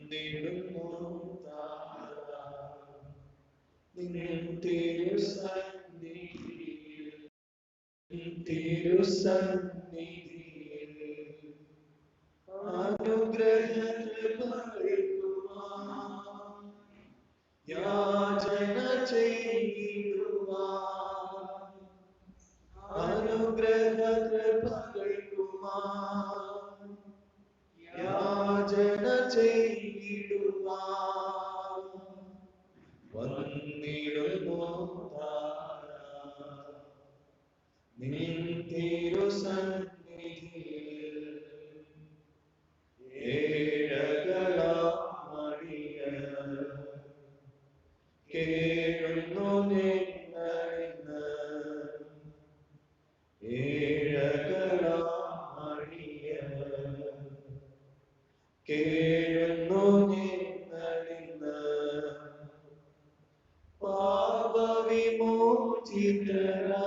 വന്നിടുന്നു താരാ നിൻ തിരുസന്നിധിയിൽ തിരുസന്നിധിയിൽ അനുഗ്രഹകൃപകൾക്കുമാം യാചന ചെയ്തിടുവാൻ അനുഗ്രഹകൃപകൾക്കുമാം യാചന ചെയ്തിടുവാൻ വന്നിടുന്നു താരാ നിൻ തിരുസന്നിധിയിൽ ഏഴകളാടിയ കേഴുന്നു നിങ്ങളിന്ന് ഏഴകളാടിയ കേഴുന്നു നിങ്ങളിന്ന്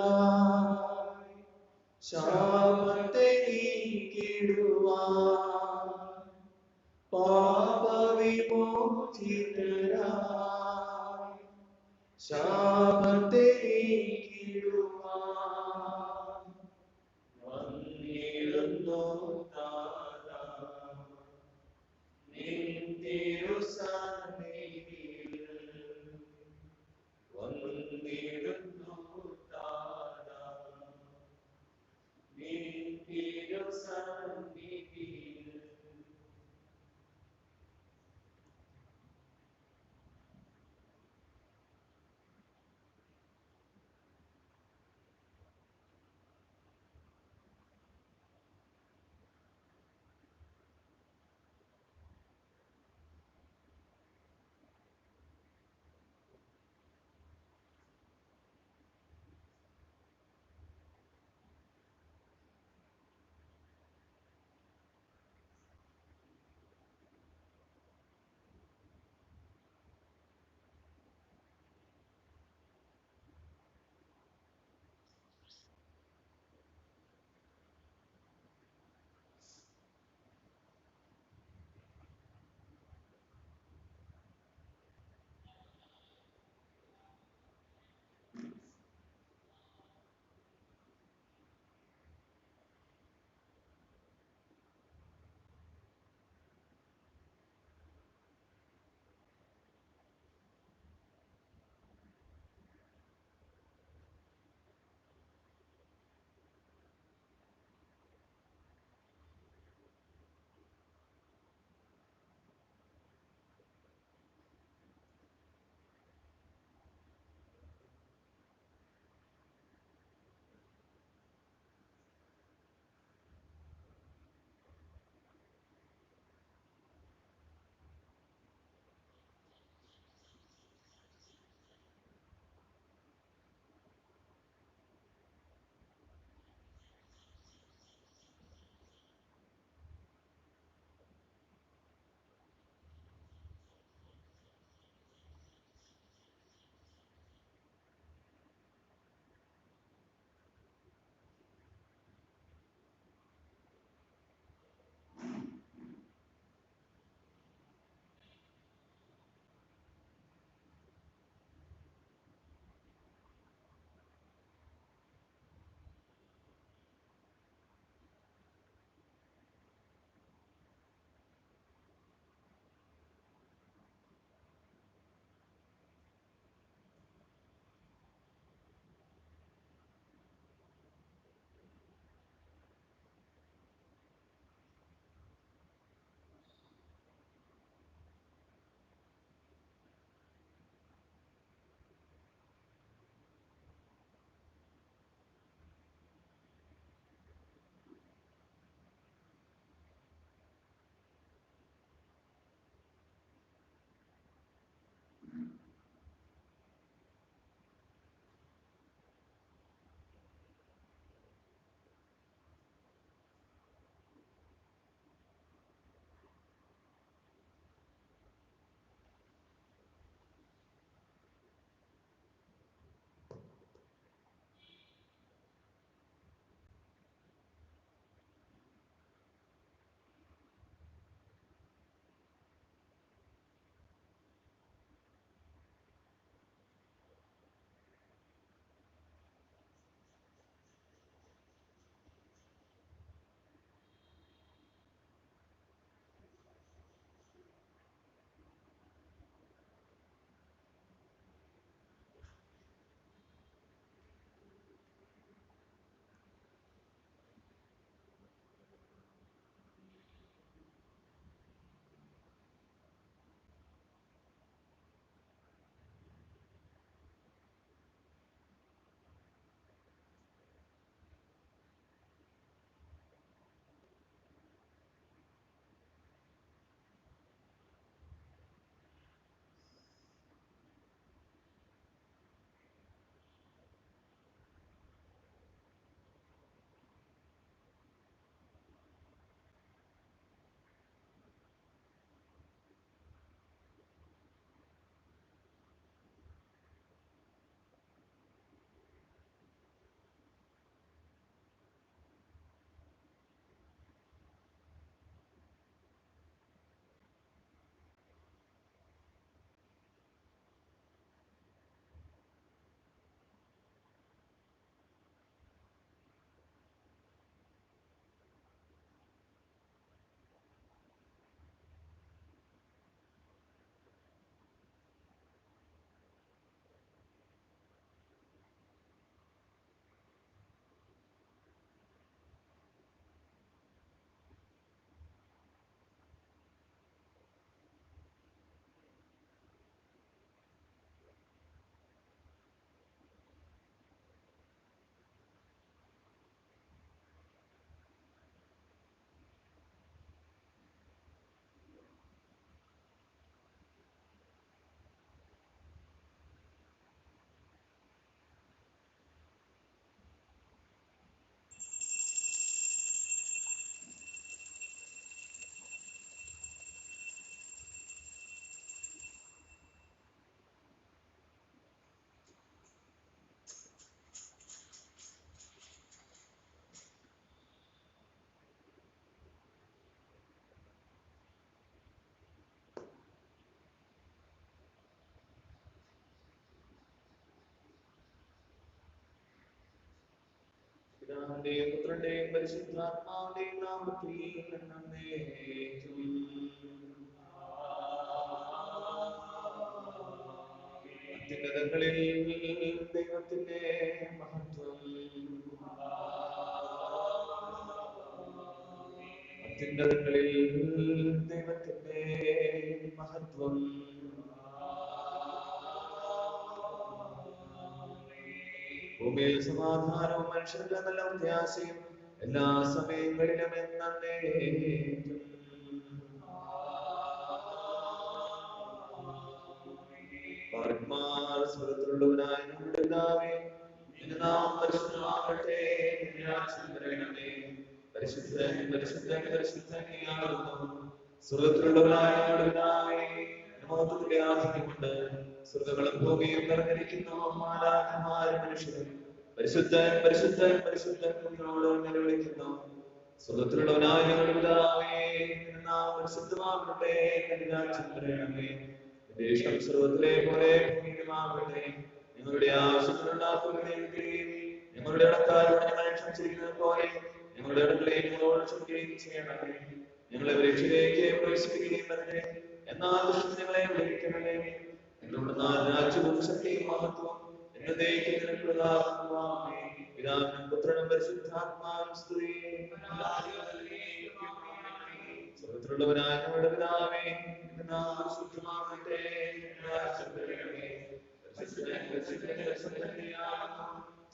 പാപവിമോചിതരായി ശാപത്തെ നീക്കിടുവാൻ പാപവിമോചിതരായി ശാപത്തെ നീക്കിടുവാൻ വന്നിടുന്നു താരാ നിൻ തിരുസന്നിധിയിൽ വന്നിടുന്നു താരാ നിൻ തിരുസന്നിധിയിൽ. പിതാവിന്റെയും പുത്രന്റെയും പരിശുദ്ധാത്മാവിന്റെയും നാമത്തിൽ എന്നേക്കും. അത്യുന്നതങ്ങളിൽ ദൈവത്തിന്റെ മഹത്വം. അത്യുന്നതങ്ങളിൽ ദൈവത്തിന്റെ മഹത്വം. ഭൂമിയിൽ സമാധാനവും മനുഷ്യർക്ക് നല്ല പ്രത്യാശയും എല്ലാ സമയങ്ങളിലും എന്നേക്കും. സ്വർഗ്ഗത്തിലുള്ളവനായ ഞങ്ങളുടെ പിതാവേ, നിന്റെ നാമം പരിശുദ്ധമാകട്ടെ. നിന്റെ രാജ്യം വരണമേ. പരിശുദ്ധൻ പരിശുദ്ധൻ പരിശുദ്ധനാകുന്നു. സ്വർഗ്ഗത്തിലുള്ളവനായ ഞങ്ങളുടെ പിതാവേ, മഹത്വത്തിന്റെ ആധിക്യമുണ്ട്. സ്വർഗ്ഗങ്ങളും ഭൂമിയും നിറഞ്ഞിരിക്കുന്നു. മാലാഖമാരും മനുഷ്യരും പരിശുദ്ധൻ പരിശുദ്ധൻ പരിശുദ്ധൻ നിങ്ങളോട് നിലവിളിക്കുന്നു. സ്വർഗ്ഗത്തിലുള്ളവനായ ഞങ്ങളുടെ പിതാവേ, നിന്റെ നാമം പരിശുദ്ധമാകട്ടെ. നിന്റെ രാജ്യം വരണമേ. നിന്റെ ഇഷ്ടം സ്വർഗ്ഗത്തിലെ പോലെ ഭൂമിയിലുമാകട്ടെ. ഞങ്ങളുടെ ആവശ്യത്തിനുള്ള ഞങ്ങളുടെ ഇടക്കാരോട് ഞങ്ങളെ ക്ഷമിച്ചിരിക്കുന്നത് പോലെ ഞങ്ങളുടെ ഇടങ്ങളെയും ഞങ്ങളോട് ക്ഷമിക്കുകയും ചെയ്യണമേ. ഞങ്ങളെ പരീക്ഷയിലേക്ക് പ്രവേശിപ്പിക്കുകയും വരട്ടെ, എന്നാൽ ദുഷ്ടൻ ഞങ്ങളെ വിളിക്കണമേ. ഞങ്ങളുടെ രാജ്യവും ശക്തിയും മഹത്വം എന്നതേക്ക് നിനക്കുള്ളതാകുന്നു. പിതാവിനും പുത്രനും പരിശുദ്ധാത്മാവിനും സ്തുതി. സ്വർഗ്ഗത്തിലുള്ളവനായ ഞങ്ങളുടെ പിതാവേ, നിന്റെ നാമം പരിശുദ്ധമാകട്ടെ.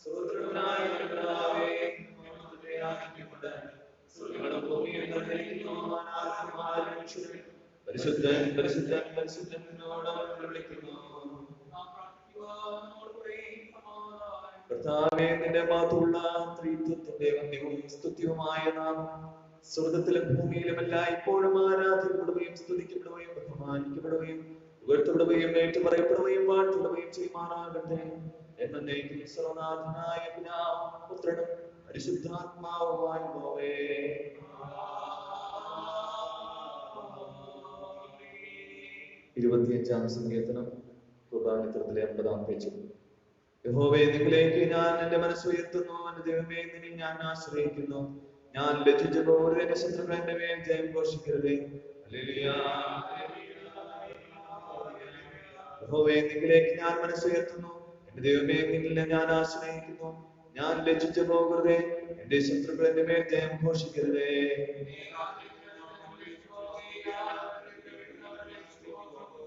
സ്വർഗ്ഗത്തിലുള്ളവനായ ഞങ്ങളുടെ പിതാവേ, മഹത്വത്തിന്റെ ആധിക്യമുണ്ട്. സ്വർഗ്ഗങ്ങളും ഭൂമിയും നിറഞ്ഞിരിക്കുന്നു. മാലാഖമാരും മനുഷ്യരും പരിശുദ്ധൻ പരിശുദ്ധൻ പരിശുദ്ധൻ നിന്നോട് വിളിക്കുന്നു. കർത്താവേ, നിന്റെ മാത്രമുള്ള ത്രിത്വത്തിന്റെ വന്യവും സ്തുത്യവുമായ നാമം സ്വർഗ്ഗത്തിലും ഭൂമിയിലും എല്ലായ്പ്പോഴും ആരാധിക്കപ്പെടുകയും സ്തുതിക്കപ്പെടുകയും ബഹുമാനിക്കപ്പെടുകയും ഉയർത്തപ്പെടുകയും ഏറ്റുപറയപ്പെടുകയും വാഴ്ത്തപ്പെടുകയും ചെയ്യുമാറാകട്ടെ. എന്നേക്കും സർവ്വനാഥനായ പിതാവും പുത്രനും പരിശുദ്ധാത്മാവുമായുള്ളവേ. ഇരുപത്തിയഞ്ചാം സങ്കീർത്തനം, കുർബാനചിത്രത്തിലെ 50-ാം പേജ്. യഹോവേ, നിങ്ങളിലേക്ക് ഞാൻ എന്റെ മനസ്സുയർത്തുന്നു. എന്റെ ദൈവമേ, നിന്നെ ഞാൻ ആശ്രയിക്കുന്നു. ഞാൻ ലജ്ജിച്ചു പോകരുത്. എന്റെ ശത്രുക്കൾ എന്റെ മേൽ ജയം ഘോഷിക്കരുതേ. ഹല്ലേലൂയ. യഹോവേ, നിങ്ങളിലേക്ക് ഞാൻ മനസ്സുയർത്തുന്നു. എന്റെ ദൈവമേ, നിന്നെ ഞാൻ ആശ്രയിക്കുന്നു. ഞാൻ ലജ്ജിച്ചു പോകരുതേ. എന്റെ ശത്രുക്കൾ എന്റെ മേൽ ജയം ഘോഷിക്കരുതേ.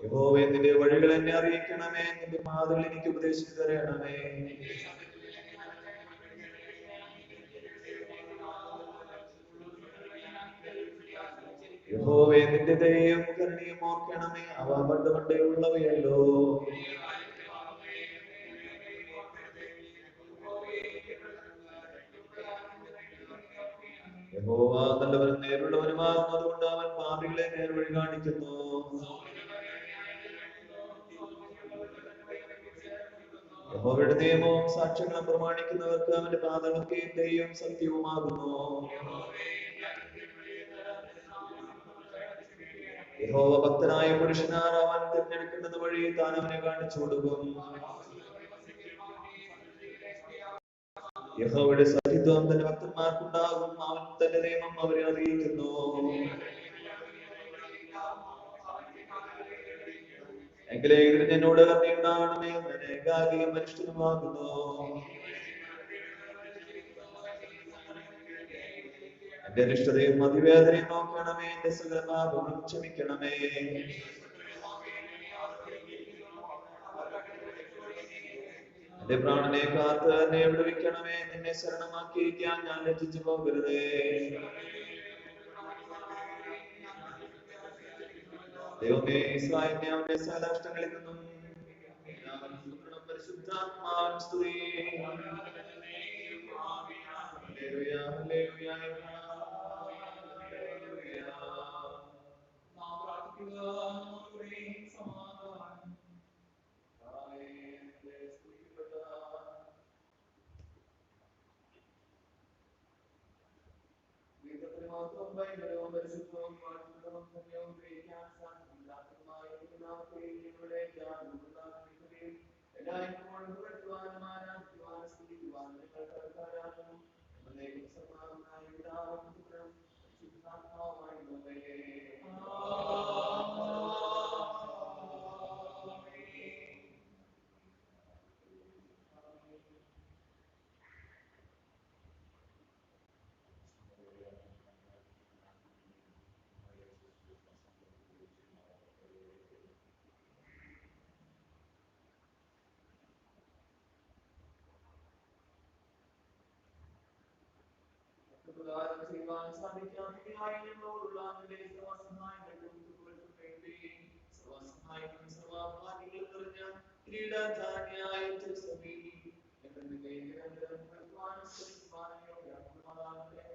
യഹോവേ, നിന്റെ വഴികൾ എന്നെ അറിയിക്കണമേ. നിന്റെ പാതകൾ എനിക്ക് ഉപദേശിച്ചു തരണമേ. യഹോവേ, നിന്റെ ദയയും കരുണയും ഓർക്കണമേ. അവ പണ്ട് പണ്ടേ ഉള്ളവയല്ലോ. യഹോവ നല്ലവനും നേരുള്ളവനുമാകുന്നു. അതുകൊണ്ട് അവൻ പാപികളെ നേർവഴി കാണിക്കുന്നു. യഹോവയുടെ നിയമവും സാക്ഷ്യങ്ങളും പ്രമാണിക്കുന്നവർക്ക് അവന്റെ പാതകളൊക്കെ ദയയും സത്യവുമാകുന്നു. യഹോവ ഭക്തനായ പുരുഷനാർ അവൻ തിരഞ്ഞെടുക്കേണ്ടത് വഴി താൻ അവനെ കാണിച്ചു കൊടുക്കും. യഹോവയുടെ സഹിത്വം തന്റെ ഭക്തന്മാർക്കുണ്ടാകും. അവൻ തന്റെ നിയമം അവരെ അറിയിക്കുന്നു. എങ്കിലേ ഇതിന് എന്നോട് കരുണയുണ്ടാകണമേ. ഞാൻ ഏകാകിയും അരിഷ്ടനുമാകുന്നു. എന്റെ അരിഷ്ടതയും അതിവേദനയും നോക്കണമേ. എന്റെ സകല പാപങ്ങളും ക്ഷമിക്കണമേ. എന്റെ പ്രാണനെ കാത്ത് എന്നെ വിടുവിക്കണമേ. നിന്നെ ശരണമാക്കിയിരിക്കാൻ ഞാൻ ലജ്ജിച്ചു പോകരുതേ. ദൈവമേ, ഇസ്രായേലിനെ അവന്റെ സകല നഷ്ടങ്ങളിൽ നിന്നും പരിശുദ്ധാത്മാവിൻ സ്തുതി. Hallelujah, hallelujah, hallelujah. പ്രകാരം ചെയ്യുവാൻ സാധിക്കാത്തതിനായി ഞങ്ങളോടുള്ള നിന്റെ സർവ്വസഹായങ്ങൾക്കും കൃപകൾക്കും വേണ്ടി സർവ്വസഹായങ്ങളും സർവ്വഭാഗ്യങ്ങളും നിറഞ്ഞ കിരീടധാരിയായ തിരുസഭയിൽ ഞങ്ങൾ നിലയിലും ഭഗവാൻ ശ്രമിക്കുവാനും യോഗ്യമാകുമാറാകട്ടെ.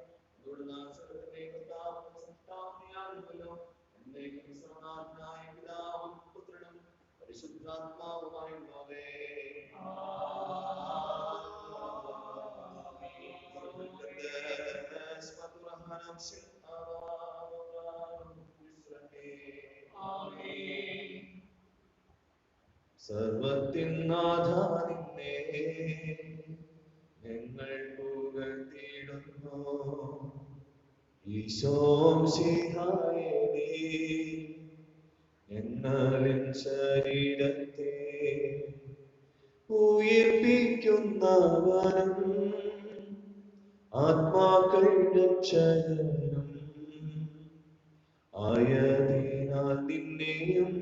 ഇവിടുന്ന് സ്വർഗ്ഗത്തിലെ കർത്താവും സൃഷ്ടാവുമാകുമല്ലോ, എന്നേക്കും സർവ്വനാഥനായ പിതാവും പുത്രനും പരിശുദ്ധാത്മാവുമായുള്ളവേ. സർവത്തിൻ നാഥ നിന്നെ ഞങ്ങൾ പുകഴ്ത്തിയിടുന്നു. ഈശോംശിഹായേ നീ ഞങ്ങളിൻ ശരീരത്തെ ഉയിർപ്പിക്കുന്നവനും ആത്മാക്കൾ രക്ഷകനും ആയതിനാൽ നിന്നെയും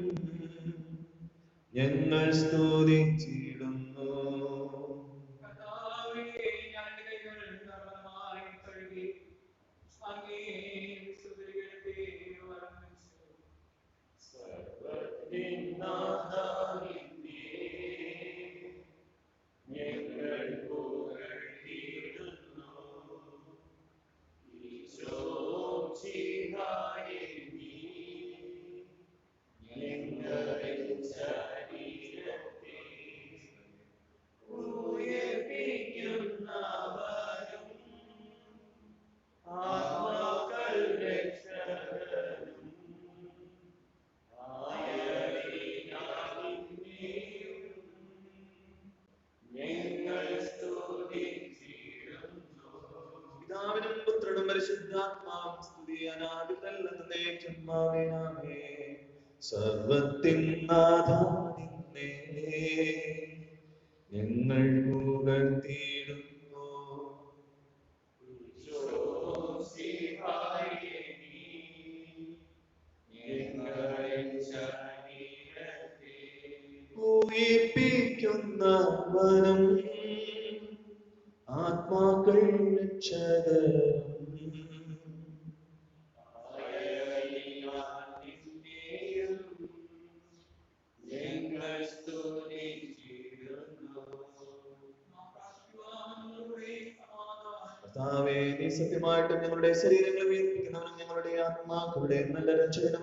ഞങ്ങൾ സ്തുതിച്ചിടുന്നു. പിതാവിനും പുത്രനും പരിശുദ്ധാത്മാവും സ്തുതി അനാദികൾ എന്നേക്കും ആമേൻ. സർവത്തിൻ നാഥ നിന്നെ ഞങ്ങൾ പുകഴ്ത്തിയിടുന്നു. ഉയിർപ്പിക്കുന്നവനും ആത്മാക്കൾ രക്ഷകനും കർത്താവേ, നീ സത്യമായിട്ടും ഞങ്ങളുടെ ശരീരങ്ങളെ ഉയർപ്പിക്കുന്നവനും ഞങ്ങളുടെ ആത്മാക്കളുടെ നല്ല രക്ഷകനും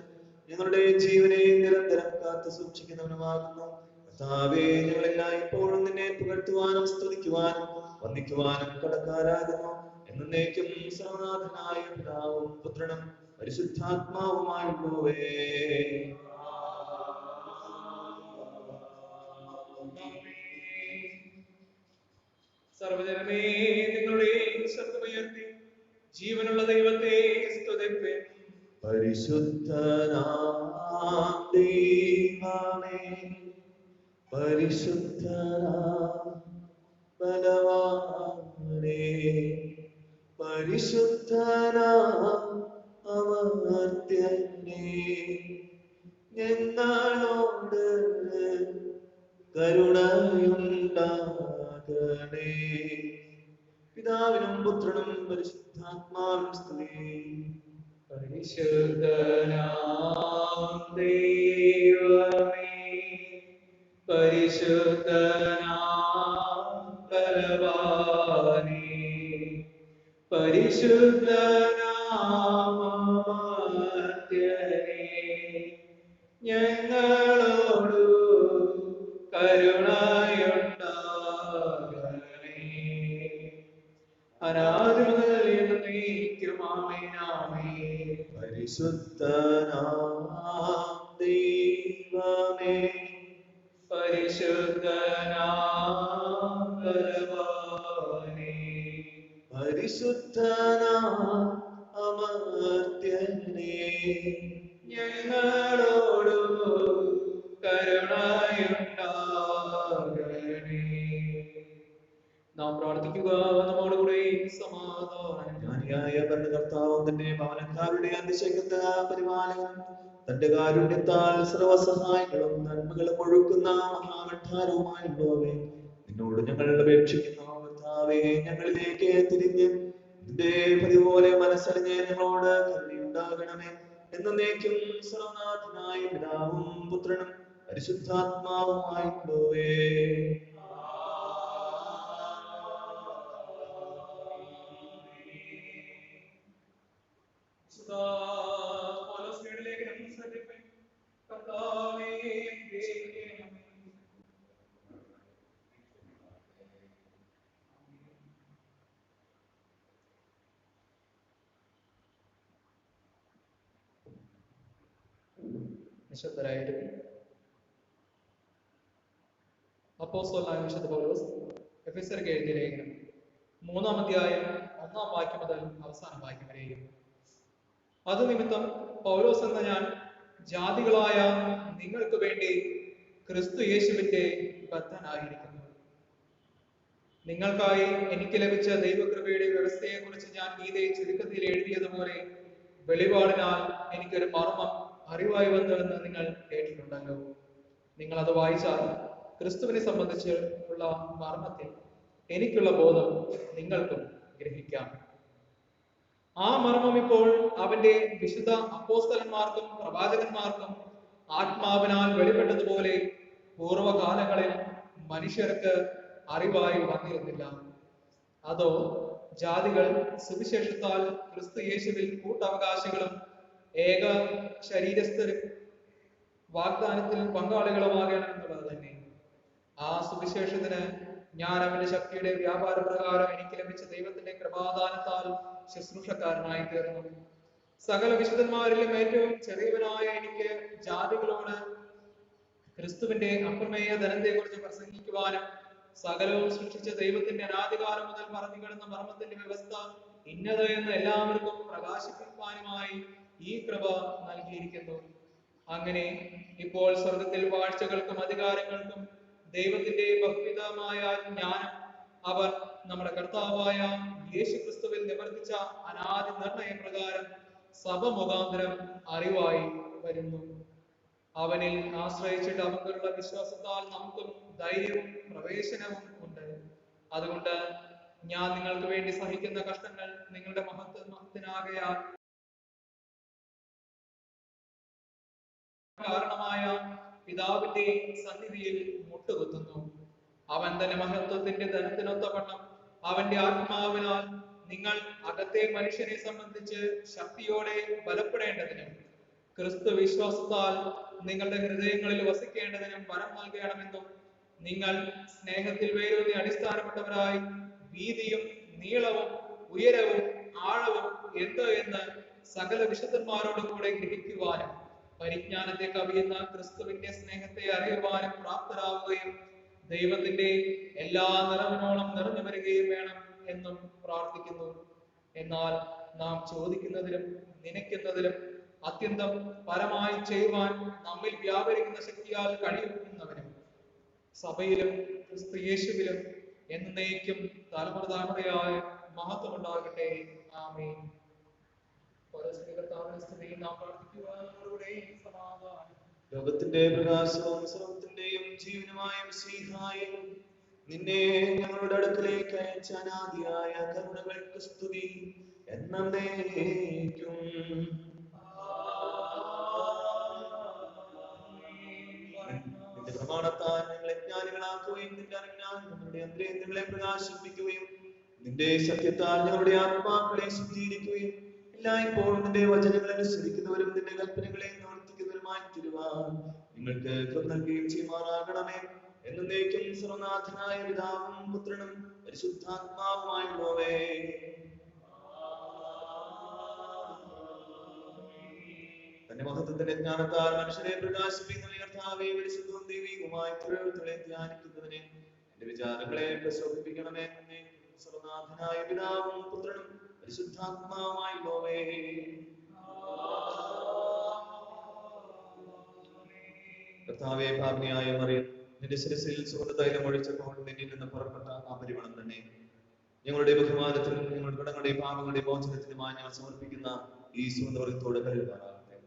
ഞങ്ങളുടെ ജീവനെ നിരന്തരം കാത്തു സൂക്ഷിക്കുന്നവനുമാകുന്നു. കർത്താവേ, ഞങ്ങളെല്ലാം ഇപ്പോഴും നിന്നെ പുകഴ്ത്തുവാനും സ്തുതിക്കുവാനും വന്ദിക്കുവാനും കടക്കാരാകുന്നു. എന്നേക്കും സർവ്വനാഥനായ പിതാവും പുത്രനും പരിശുദ്ധാത്മാവുമായുള്ളവേ. സർവ്വജനമേ, നിങ്ങളുടെ ശബ്ദമുയർത്തി ജീവനുള്ള ദൈവത്തെ സ്തുതിപ്പിൻ. പരിശുദ്ധനാം ദൈവമേ, പരിശുദ്ധനാം ബലവാനേ, പരിശുദ്ധനാം അമർത്യനേ, ഞങ്ങളോട് കരുണയുണ്ടാകണേ. പിതാവിനും പുത്രനും പരിശുദ്ധാത്മാവിനും സ്തുതി. പരിശുദ്ധനാം ദൈവമേ, പരിശുദ്ധനാം ബലവാനേ, പരിശുദ്ധനാം അമർത്യനേ, ഞങ്ങളോടു കരുണയുണ്ടാകണേ. അനാദി മുതൽ എന്നേക്കും ആമേൻ ആമേൻ. പരിശുദ്ധനാം ദൈവമേ, പരിശുദ്ധനാം ബലവാനേ, പരിശുദ്ധനാം അമർത്യനേ, ഞങ്ങളോടു കരുണയുണ്ടാകണേ. നാം പ്രാർത്ഥിക്കുക. നമ്മോടുകൂടെ സമാധാനം. ജ്ഞാനിയായ ഭരണകർത്താവും തന്റെ ഭവനക്കാരുടെ അതിശയകത്ത പരിപാലകനും തന്റെ കാരുണ്യത്താൽ സർവസഹായങ്ങളും നന്മകളും ഒഴുക്കുന്ന മഹാവഠാരവുമായുള്ളവേ, നിന്നോട് ഞങ്ങൾ അപേക്ഷിക്കുന്നു. കർത്താവേ, ഞങ്ങളിലേക്ക് തിരിഞ്ഞ് നിന്റെ പതിപോലെ മനസ്സറിഞ്ഞ് ഞങ്ങളോട് കരുണയുണ്ടാകണമേ. എന്നേക്കും സർവ്വനാഥനായ പിതാവും പുത്രനും പരിശുദ്ധാത്മാവുമായുള്ളവേ. നിശബ്ദരായിരുന്നു. അപ്പോസ്തലനായ വിശുദ്ധ പൗലോസ് എഫെസ്യർക്ക് എഴുതിയ ലേഖനം 3-ാം അധ്യായം 1-ാം വാക്യം മുതൽ അവസാന വാക്യം വരെയും. അത് നിമിത്തം പൗലോസ് എന്ന ഞാൻ ജാതികളായ നിങ്ങൾക്ക് വേണ്ടി ക്രിസ്തു യേശുവിന്റെ ബദ്ധനായിരിക്കുന്നു. നിങ്ങൾക്കായി എനിക്ക് ലഭിച്ച ദൈവകൃപയുടെ വ്യവസ്ഥയെ കുറിച്ച് ഞാൻ ഗീതയെ ചുരുക്കത്തിൽ എഴുതിയതുപോലെ വെളിപാടിനാൽ എനിക്കൊരു മർമ്മം അറിവായി വന്നുവെന്ന് നിങ്ങൾ കേട്ടിട്ടുണ്ടല്ലോ. നിങ്ങൾ അത് വായിച്ചാൽ ക്രിസ്തുവിനെ സംബന്ധിച്ച് ഉള്ള മർമ്മത്തിൽ എനിക്കുള്ള ബോധം നിങ്ങൾക്കും ഗ്രഹിക്കാം. ആ മർമ്മം ഇപ്പോൾ അവന്റെ വിശുദ്ധ അപ്പോസ്തലന്മാർക്കും പ്രവാചകന്മാർക്കും ആത്മാവിനാൽ വെളിപ്പെട്ടതുപോലെ പൂർവകാലങ്ങളിൽ മനുഷ്യർക്ക് അറിവായി വന്നിരുന്നില്ല. അതോ ജാതികൾ സുവിശേഷത്താൽ ക്രിസ്തു യേശുവിൽ കൂട്ടവകാശികളും ഏക ശരീരസ്ഥരും വാഗ്ദാനത്തിൽ പങ്കാളികളുമാകണമെന്നുള്ളത് തന്നെ. ആ സുവിശേഷത്തിന് ഞാൻ അവന്റെ ശക്തിയുടെ വ്യാപാര പ്രകാരം എനിക്ക് ലഭിച്ച ദൈവത്തിന്റെ കൃപാദാനത്താൽ ശുശ്രൂഷക്കാരനായി തീർന്നു. സകല വിശുദ്ധന്മാരിലും ഏറ്റവും ചെറിയവനായ എനിക്ക് ജാതികളോട് ക്രിസ്തുവിന്റെ അപ്രമേയ ധനത്തെ കുറിച്ച് പ്രസംഗിക്കുവാനും സകലവും സൃഷ്ടിച്ച ദൈവത്തിന്റെ അനാദികാലം മുതൽ പറഞ്ഞു കിടന്ന മർമ്മത്തിന്റെ വ്യവസ്ഥ ഇന്നത് എന്ന് എല്ലാവർക്കും പ്രകാശിപ്പിക്കാനുമായി ഈ കൃപ നൽകിയിരിക്കുന്നു. അങ്ങനെ ഇപ്പോൾ സ്വർഗത്തിൽ വാഴ്ചകൾക്കും അധികാരങ്ങൾക്കും ദൈവത്തിന്റെ ബഹുവിധമായ ജ്ഞാനം അവർ നമ്മുടെ കർത്താവായ യേശു ക്രിസ്തുവിൽ നിവർത്തിച്ച അനാദി നിർണയ പ്രകാരം സഭ മുഖാന്തരം അറിവായി വരുന്നു. അവനിൽ ആശ്രയിച്ചിട്ട് അവനുള്ള വിശ്വാസത്താൽ നമുക്കും ധൈര്യവും പ്രവേശനവും ഉണ്ട്. അതുകൊണ്ട് ഞാൻ നിങ്ങൾക്ക് വേണ്ടി സഹിക്കുന്ന കഷ്ടങ്ങൾ നിങ്ങളുടെ മഹത്വത്തിനാകയാൽ കാരണമായ പിതാവിന്റെ സന്നിധിയിൽ മുട്ടുകുത്തുന്നു. അവൻ തന്റെ മഹത്വത്തിന്റെ ധനത്തിനൊത്തവണ്ണം അവന്റെ ആത്മാവിനാൽ നിങ്ങൾ അകത്തെ മനുഷ്യനെ സംബന്ധിച്ച് ശക്തിയോടെ ബലപ്പെടേണ്ടതിനും ക്രിസ്തു വിശ്വാസത്താൽ നിങ്ങളുടെ ഹൃദയങ്ങളിൽ വസിക്കേണ്ടതിനും വരം നൽകണമെന്നും നിങ്ങൾ സ്നേഹത്തിൽ വേരൂന്നി അടിസ്ഥാനപ്പെട്ടവരായി വീതിയും നീളവും ഉയരവും ആഴവും എന്ത് എന്ന് സകല വിശുദ്ധന്മാരോടും കൂടെ ഗ്രഹിക്കുവാനും പരിജ്ഞാനത്തെ കവിയുന്ന ക്രിസ്തുവിന്റെ സ്നേഹത്തെ അറിയുവാനും പ്രാപ്തരാവുകയും ദൈവത്തിന്റെ എല്ലാ നിറവിനോളം നിറഞ്ഞു വരികയും വേണം എന്നും പ്രാർത്ഥിക്കുന്നു. എന്നാൽ നാം ചോദിക്കുന്നതിലും നനയ്ക്കുന്നതിലും അത്യന്തം പരമായി ചെയ്യുവാൻ നമ്മിൽ വ്യാപരിക്കുന്ന ശക്തിയാൽ കഴിയുന്നവനും സഭയിലും ക്രിസ്തു യേശുവിലും എന്നേക്കും തലമുറ തലമുറയായ മഹത്വം ഉണ്ടാകട്ടെ. ആമേൻ. ലോകത്തിന്റെ പ്രകാശവും സർവ്വത്തിന്റെയും ജീവനുമായ മിശിഹായേ, നിന്നെ ഞങ്ങളുടെ അടുക്കലേക്ക് അയച്ച അനാദിയായ കരുണകൾക്ക് സ്തുതി എന്നേക്കും. നിന്റെ പ്രമാണത്താൽ ഞങ്ങളെ ജ്ഞാനികളാക്കുകയും നിന്റെ അറിവിനാൽ ഞങ്ങളുടെ അന്തരേന്ദ്രിയങ്ങളെ പ്രകാശിപ്പിക്കുകയും നിന്റെ സത്യത്താൽ ഞങ്ങളുടെ ആത്മാക്കളെ ശുദ്ധീകരിക്കുകയും എല്ലായ്പ്പോഴും നിന്റെ വചനങ്ങൾ അനുസരിക്കുന്നവരും നിന്റെ കൽപ്പനകളെ നിവർത്തിക്കുന്നവരുമായി തീരുവാൻ നിങ്ങൾക്ക് കൃപ നൽകുകയും ചെയ്യുമാറാകണമേ. എന്നേക്കും സർവ്വനാഥനായ പിതാവും പുത്രനും പരിശുദ്ധാത്മാവുമായുള്ളവേ. തന്റെ മഹത്വത്തിന്റെ ജ്ഞാനത്താൽ മനുഷ്യരെ പ്രകാശിപ്പിക്കുന്ന കർത്താവേ, പരിശുദ്ധവും ദൈവികവുമായ തിരുവഴുത്തുകളെ ധ്യാനിക്കുന്നതിനെ എന്റെ വിചാരങ്ങളെ പ്രശോഭിപ്പിക്കണമേ. സർവ്വനാഥനായ പിതാവും പുത്രനും പരിശുദ്ധാത്മാവുമായുള്ളവേ. കർത്താവേ, ഭാഗ്യയായ മറിയം, നിന്റെ ശിരസിൽ സുഗന്ധതൈലം ഒഴിച്ചപ്പോൾ നിന്നിൽ നിന്ന് പുറപ്പെട്ട ആ പരിമളം തന്നെ ഞങ്ങളുടെ ബഹുമാനത്തിനും ഞങ്ങളുടെ കടങ്ങളുടെ പാപങ്ങളുടെ മോചനത്തിനുമായി ഞങ്ങൾ സമർപ്പിക്കുന്ന ഈ സുഗന്ധവർഗത്തോടെ കരുതാറാകട്ടെ.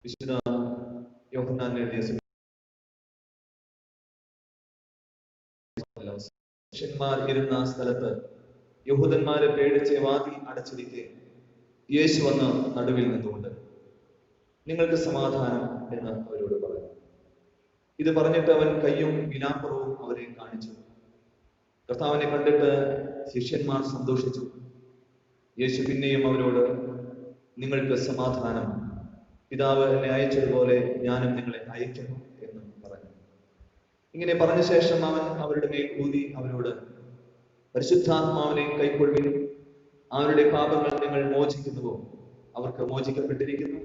വിശുദ്ധ യോഹന്നാൻ എഴുതിയ ശിഷ്യന്മാർ ഇരുന്ന സ്ഥലത്ത് യഹൂദന്മാരെ പേടിച്ച് വാതിൽ അടച്ചിരിക്കെ യേശു വന്ന് നടുവിൽ നിന്നുകൊണ്ട് നിങ്ങൾക്ക് സമാധാനം എന്ന് അവരോട് പറഞ്ഞു. ഇത് പറഞ്ഞിട്ട് അവൻ കയ്യും വിലാപ്പുറവും അവരെ കാണിച്ചു. കർത്താവിനെ കണ്ടിട്ട് ശിഷ്യന്മാർ സന്തോഷിച്ചു. യേശു പിന്നെയും അവരോട് നിങ്ങൾക്ക് സമാധാനം, പിതാവ് എന്നെ അയച്ചതുപോലെ ഞാനും നിങ്ങളെ അയക്കുന്നു എന്ന് പറഞ്ഞു. ഇങ്ങനെ പറഞ്ഞ ശേഷം അവൻ അവരുടെ മേൽ ഊതി അവരോട് പരിശുദ്ധാത്മാവിനെ കൈക്കൊള്ളുവിൻ, അവരുടെ പാപങ്ങൾ നിങ്ങൾ മോചിക്കുന്നുവോ അവർക്ക് മോചിക്കപ്പെട്ടിരിക്കുന്നു,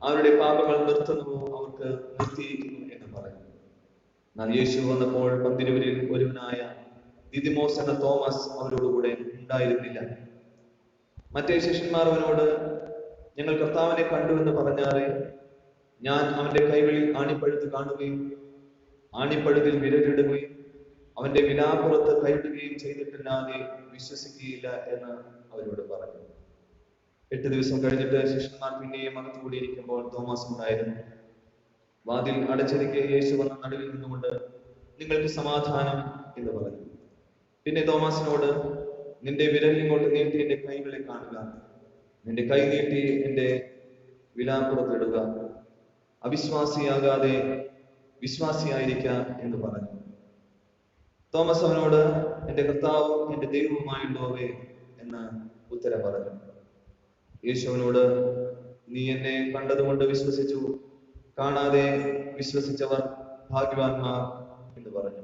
അവരുടെ പാപങ്ങൾ നിർത്തുന്നുവോ അവർക്ക് നിർത്തിയിരിക്കുന്നു എന്ന് പറഞ്ഞു. എന്നാൽ യേശു വന്നപ്പോൾ 12 ഒരുവനായ ദിദിമോസ് എന്ന തോമസ് അവരോടുകൂടെ ഉണ്ടായിരുന്നില്ല. മറ്റേ ശിഷ്യന്മാർ അവനോട് ഞങ്ങൾ കർത്താവിനെ കണ്ടുവെന്ന് പറഞ്ഞാറേ, ഞാൻ അവന്റെ കൈകളിൽ ആണിപ്പഴുത്ത് കാണുകയും ആണിപ്പഴുതിൽ വിരലിടുകയും അവന്റെ വിലാപ്പുറത്ത് കൈയിടുകയും ചെയ്തിട്ടില്ലാതെ വിശ്വസിക്കുകയില്ല എന്ന് അവരോട് പറഞ്ഞു. 8 ദിവസം കഴിഞ്ഞിട്ട് ശിഷ്യന്മാർ പിന്നെയും അകത്തു കൂടിയിരിക്കുമ്പോൾ തോമസ് ഉണ്ടായിരുന്നു. വാതിൽ അടച്ചിരിക്കെ യേശു വന്ന നടുവിൽ നിന്നുകൊണ്ട് നിങ്ങൾക്ക് സമാധാനം എന്ന് പറഞ്ഞു. പിന്നെ തോമസിനോട് നിന്റെ വിരൽ ഇങ്ങോട്ട് നീട്ടി എന്റെ കൈകളെ കാണുക, നിന്റെ കൈ നീട്ടി എന്റെ വിലാപ്പുറത്തിടുക, അവിശ്വാസിയാകാതെ വിശ്വാസിയായിരിക്കാം എന്ന് പറഞ്ഞു. തോമസ് അവനോട് എന്റെ കർത്താവും എന്റെ ദൈവവുമായുള്ളവേ എന്ന് ഉത്തരം പറഞ്ഞു. യേശുവിനോട് നീ എന്നെ കണ്ടതുകൊണ്ട് വിശ്വസിച്ചു, കാണാതെ വിശ്വസിച്ചവർ ഭാഗ്യവാന്മാർ എന്ന് പറഞ്ഞു.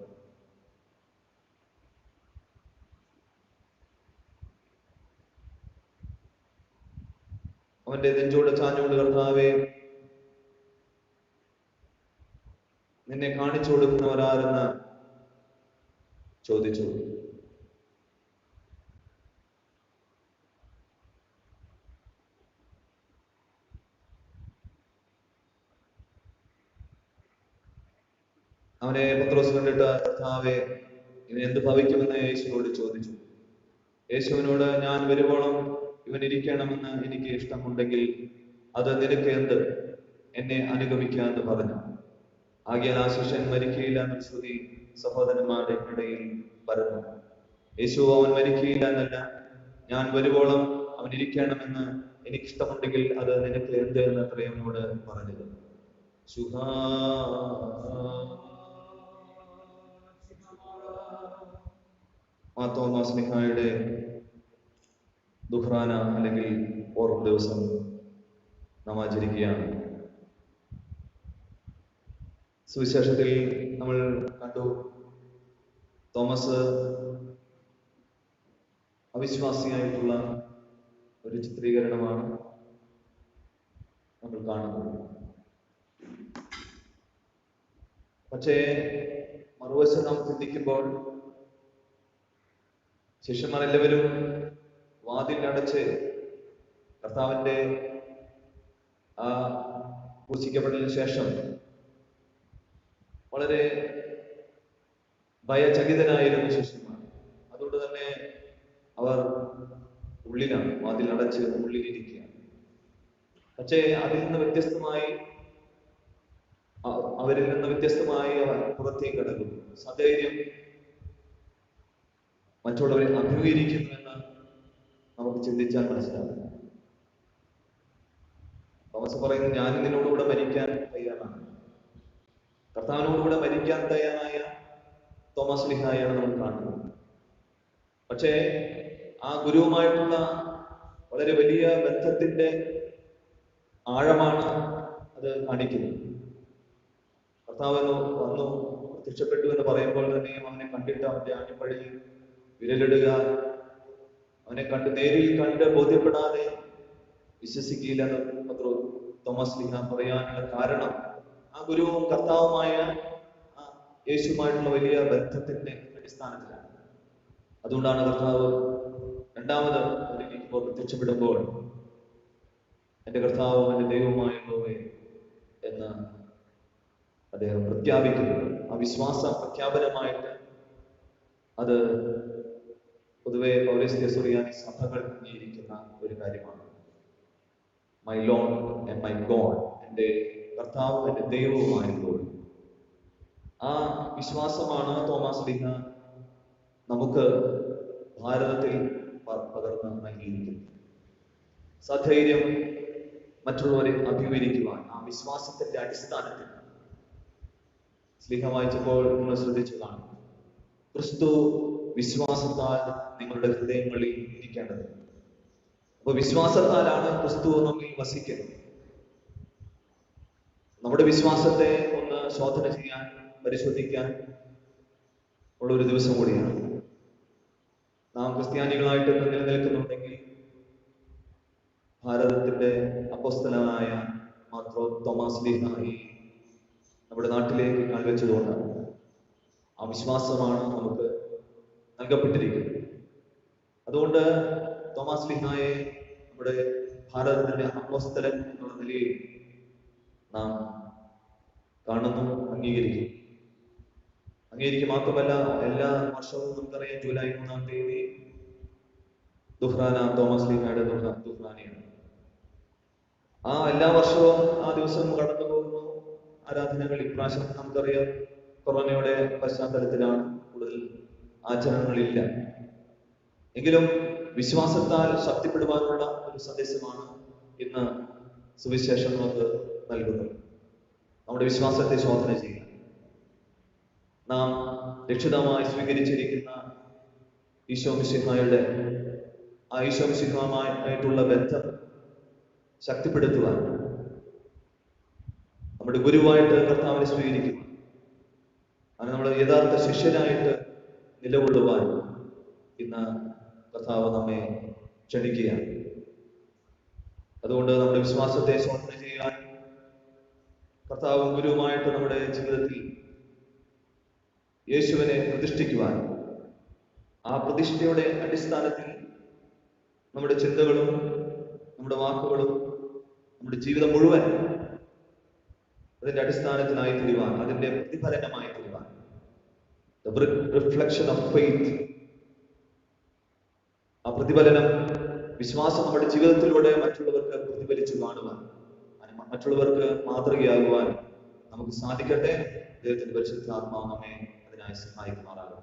അവന്റെ നെഞ്ചോട് ചാഞ്ഞുകൊണ്ട് കർത്താവേ, നിന്നെ കാണിച്ചു കൊടുക്കുന്നവരാരെന്ന് ചോദിച്ചു. അവനെ പത്രോസ് കണ്ടിട്ട് കർത്താവേ, ഇവൻ എന്ത് ഭവിക്കുമെന്ന് യേശുവോട് ചോദിച്ചു. യേശുവിനോട് ഞാൻ വരുവോളം ഇവൻ ഇരിക്കണമെന്ന് എനിക്ക് ഇഷ്ടമുണ്ടെങ്കിൽ അത് നിനക്ക് എന്ത്, എന്നെ അനുഗമിക്കാമെന്ന് പറഞ്ഞു. ആകയാൽ ആ ശിഷ്യൻ മരിക്കയില്ല എന്നൊരു ശ്രുതി സഹോദരന്മാരുടെ ഇടയിൽ പരന്നു. യേശു അവൻ മരിക്കയില്ല എന്നല്ല, ഞാൻ വരുവോളം അവൻ ഇരിക്കണമെന്ന് എനിക്കിഷ്ടമുണ്ടെങ്കിൽ അത് നിനക്ക് എന്ത് എന്നത്രേ അവനോട് പറഞ്ഞത്. തോമസ് മിഖായുടെ ദുഖ്റാന അല്ലെങ്കിൽ ഓർമ്മ ദിവസം നാം ആചരിക്കുകയാണ്. സുവിശേഷത്തിൽ നമ്മൾ കണ്ടു തോമസ് അവിശ്വാസിയായിട്ടുള്ള ഒരു ചിത്രീകരണമാണ് നമ്മൾ കാണുന്നത്. പക്ഷേ മറുവശം നാം ചിന്തിക്കുമ്പോൾ ശിഷ്യന്മാരെല്ലാവരും വാതിലടച്ച് കർത്താവിന്റെ ആ ക്രൂശിക്കപ്പെട്ടതിന് ശേഷം വളരെ ഭയചകിതനായിരുന്നു ശിഷ്യന്മാർ. അതുകൊണ്ട് തന്നെ അവർ ഉള്ളിലാണ്, വാതിലടച്ച് ഉള്ളിലിരിക്കുകയാണ്. പക്ഷേ അതിൽ നിന്ന് വ്യത്യസ്തമായി അവരിൽ നിന്ന് വ്യത്യസ്തമായി അവർ പുറത്തേക്ക് കിടക്കുന്നു. സധൈര്യം മറ്റുള്ളവരെ അഭിമുഖീകരിക്കുന്നുവെന്ന് നമുക്ക് ചിന്തിച്ചാൽ മനസ്സിലാകും. തോമസ് പറയുന്നു, ഞാൻ നിന്നോടുകൂടെ മരിക്കാൻ തയ്യാറാണ്. കർത്താവിനോടുകൂടെ മരിക്കാൻ തയ്യാറായ തോമസ് ലിഹായാണ് നമ്മൾ കാണുന്നത്. പക്ഷേ ആ ഗുരുവുമായിട്ടുള്ള വളരെ വലിയ ബന്ധത്തിന്റെ ആഴമാണ് അത് കാണിക്കുന്നത്. കർത്താവ് വന്നു പ്രത്യക്ഷപ്പെട്ടു എന്ന് പറയുമ്പോൾ തന്നെയും അവനെ കണ്ടിട്ട് അവന്റെ ആണിപ്പഴിയിൽ വിരലിടുക, അവനെ നേരിൽ കണ്ട് ബോധ്യപ്പെടാതെ വിശ്വസിക്കില്ല എന്ന് തോമസ് ലിഹ പറയാനുള്ള കാരണം ആ ഗുരുവും കർത്താവുമായ യേശുവുമായിട്ടുള്ള വലിയ ബന്ധത്തിന്റെ അടിസ്ഥാനത്തിലാണ്. അതുകൊണ്ടാണ് കർത്താവ് രണ്ടാമത് ഒരിക്കൽ പ്രത്യക്ഷപ്പെടുമ്പോൾ എന്റെ കർത്താവും എന്റെ ദൈവവുമായുള്ളവേ എന്ന് അദ്ദേഹം പ്രഖ്യാപിക്കുന്നത്. ആ വിശ്വാസ പ്രഖ്യാപനമായിട്ട് അത് പൊതുവെ പൗരസ്ത്യ സുറിയാനി സഭകൾ അംഗീകരിക്കുന്ന ഒരു കാര്യമാണ്. My Lord and my God, എൻ്റെ കർത്താവും എൻ്റെ ദൈവവുമായപ്പോൾ. ആ വിശ്വാസമാണ് തോമാസ് ലീഹ നമുക്ക് ഭാരതത്തിൽ പകർന്ന് നൽകിയിരിക്കുന്നത്. സധൈര്യം മറ്റുള്ളവരെ അഭിമുഖീകരിക്കുവാൻ ആ വിശ്വാസത്തിന്റെ അടിസ്ഥാനത്തിൽ സ്ലീഹ വായിച്ചപ്പോൾ നിങ്ങൾ ശ്രദ്ധിച്ചു കാണും, ക്രിസ്തു വിശ്വാസത്താൽ നിങ്ങളുടെ ഹൃദയങ്ങളിൽ ഇരിക്കേണ്ടത്. അപ്പൊ വിശ്വാസത്താലാണ് ക്രിസ്തു നമ്മിൽ വസിക്കുന്നത്. നമ്മുടെ വിശ്വാസത്തെ ഒന്ന് ശോധന ചെയ്യാൻ, പരിശോധിക്കാൻ ഉള്ള ഒരു ദിവസം കൂടിയാണ്. നാം ക്രിസ്ത്യാനികളായിട്ട് നിലനിൽക്കുന്നുണ്ടെങ്കിൽ ഭാരതത്തിന്റെ അപ്പോസ്തലനായ മാത്രം തോമാസ് ലീഹ നമ്മുടെ നാട്ടിലേക്ക് കാൽവെച്ചതുകൊണ്ടാണ്. ആ വിശ്വാസമാണ് നമുക്ക് നൽകപ്പെട്ടിരിക്കുന്നത്. അതുകൊണ്ട് തോമാസ് ലീഹായെ നമ്മുടെ ഭാരതത്തിന്റെ അപ്പോസ്തലൻ എന്നുള്ള നിലയിൽ നാം കാണുന്നു, അംഗീകരിക്കും മാത്രമല്ല എല്ലാ വർഷവും നമുക്കറിയാം ജൂലൈ 3-ാം തീയതി ദുഹ്റാന, തോമസ് ലീഹയുടെ ദുഹ്റാനയാണ്. ആ എല്ലാ വർഷവും ആ ദിവസം കടന്നു പോകുന്നു ആരാധനകൾ. ഇപ്രാവശ്യം നമുക്കറിയാം കൊറോണയുടെ പശ്ചാത്തലത്തിലാണ്, കൂടുതൽ ആചരണങ്ങളില്ല. എങ്കിലും വിശ്വാസത്താൽ ശക്തിപ്പെടുവാനുള്ള ഒരു സന്ദേശമാണ് ഇന്ന് സുവിശേഷം നമുക്ക് നൽകുന്നത്. നമ്മുടെ വിശ്വാസത്തെ ശോധന ചെയ്യുക. നാം രക്ഷിതമായി സ്വീകരിച്ചിരിക്കുന്ന ഈശോമിശിഹായുടെ ആ ഈശോമിശിഹായിട്ടുള്ള ബന്ധം ശക്തിപ്പെടുത്തുവാൻ, നമ്മുടെ ഗുരുവായിട്ട് കർത്താവിനെ സ്വീകരിക്കുക, അങ്ങനെ നമ്മൾ യഥാർത്ഥ ശിഷ്യരായിട്ട് നിലകൊള്ളുവാൻ ഇന്ന് കർത്താവ് നമ്മെ ക്ഷണിക്കുകയാണ്. അതുകൊണ്ട് നമ്മുടെ വിശ്വാസത്തെ ശോധന ചെയ്യാൻ, കർത്താവും ഗുരുവുമായിട്ട് നമ്മുടെ ജീവിതത്തിൽ യേശുവിനെ പ്രതിഷ്ഠിക്കുവാൻ, ആ പ്രതിഷ്ഠയുടെ അടിസ്ഥാനത്തിൽ നമ്മുടെ ചിന്തകളും നമ്മുടെ വാക്കുകളും നമ്മുടെ ജീവിതം മുഴുവൻ അതിന്റെ അടിസ്ഥാനത്തിനായി തീരുവാൻ, അതിന്റെ പ്രതിഫലനമായി തീരുവാൻ, റിഫ്ലക്ഷൻ ഓഫ് ഫെയ്ത്ത്, ആ പ്രതിഫലനം, വിശ്വാസം നമ്മുടെ ജീവിതത്തിലൂടെ മറ്റുള്ളവർക്ക് പ്രതിഫലിച്ചു കാണുവാൻ, മറ്റുള്ളവർക്ക് മാതൃകയാകുവാൻ നമുക്ക് സാധിക്കട്ടെ. ദൈവത്തിന്റെ പരിശുദ്ധാത്മാവ് നമ്മെ അതിനായി സഹായിക്കുമാറാകട്ടെ.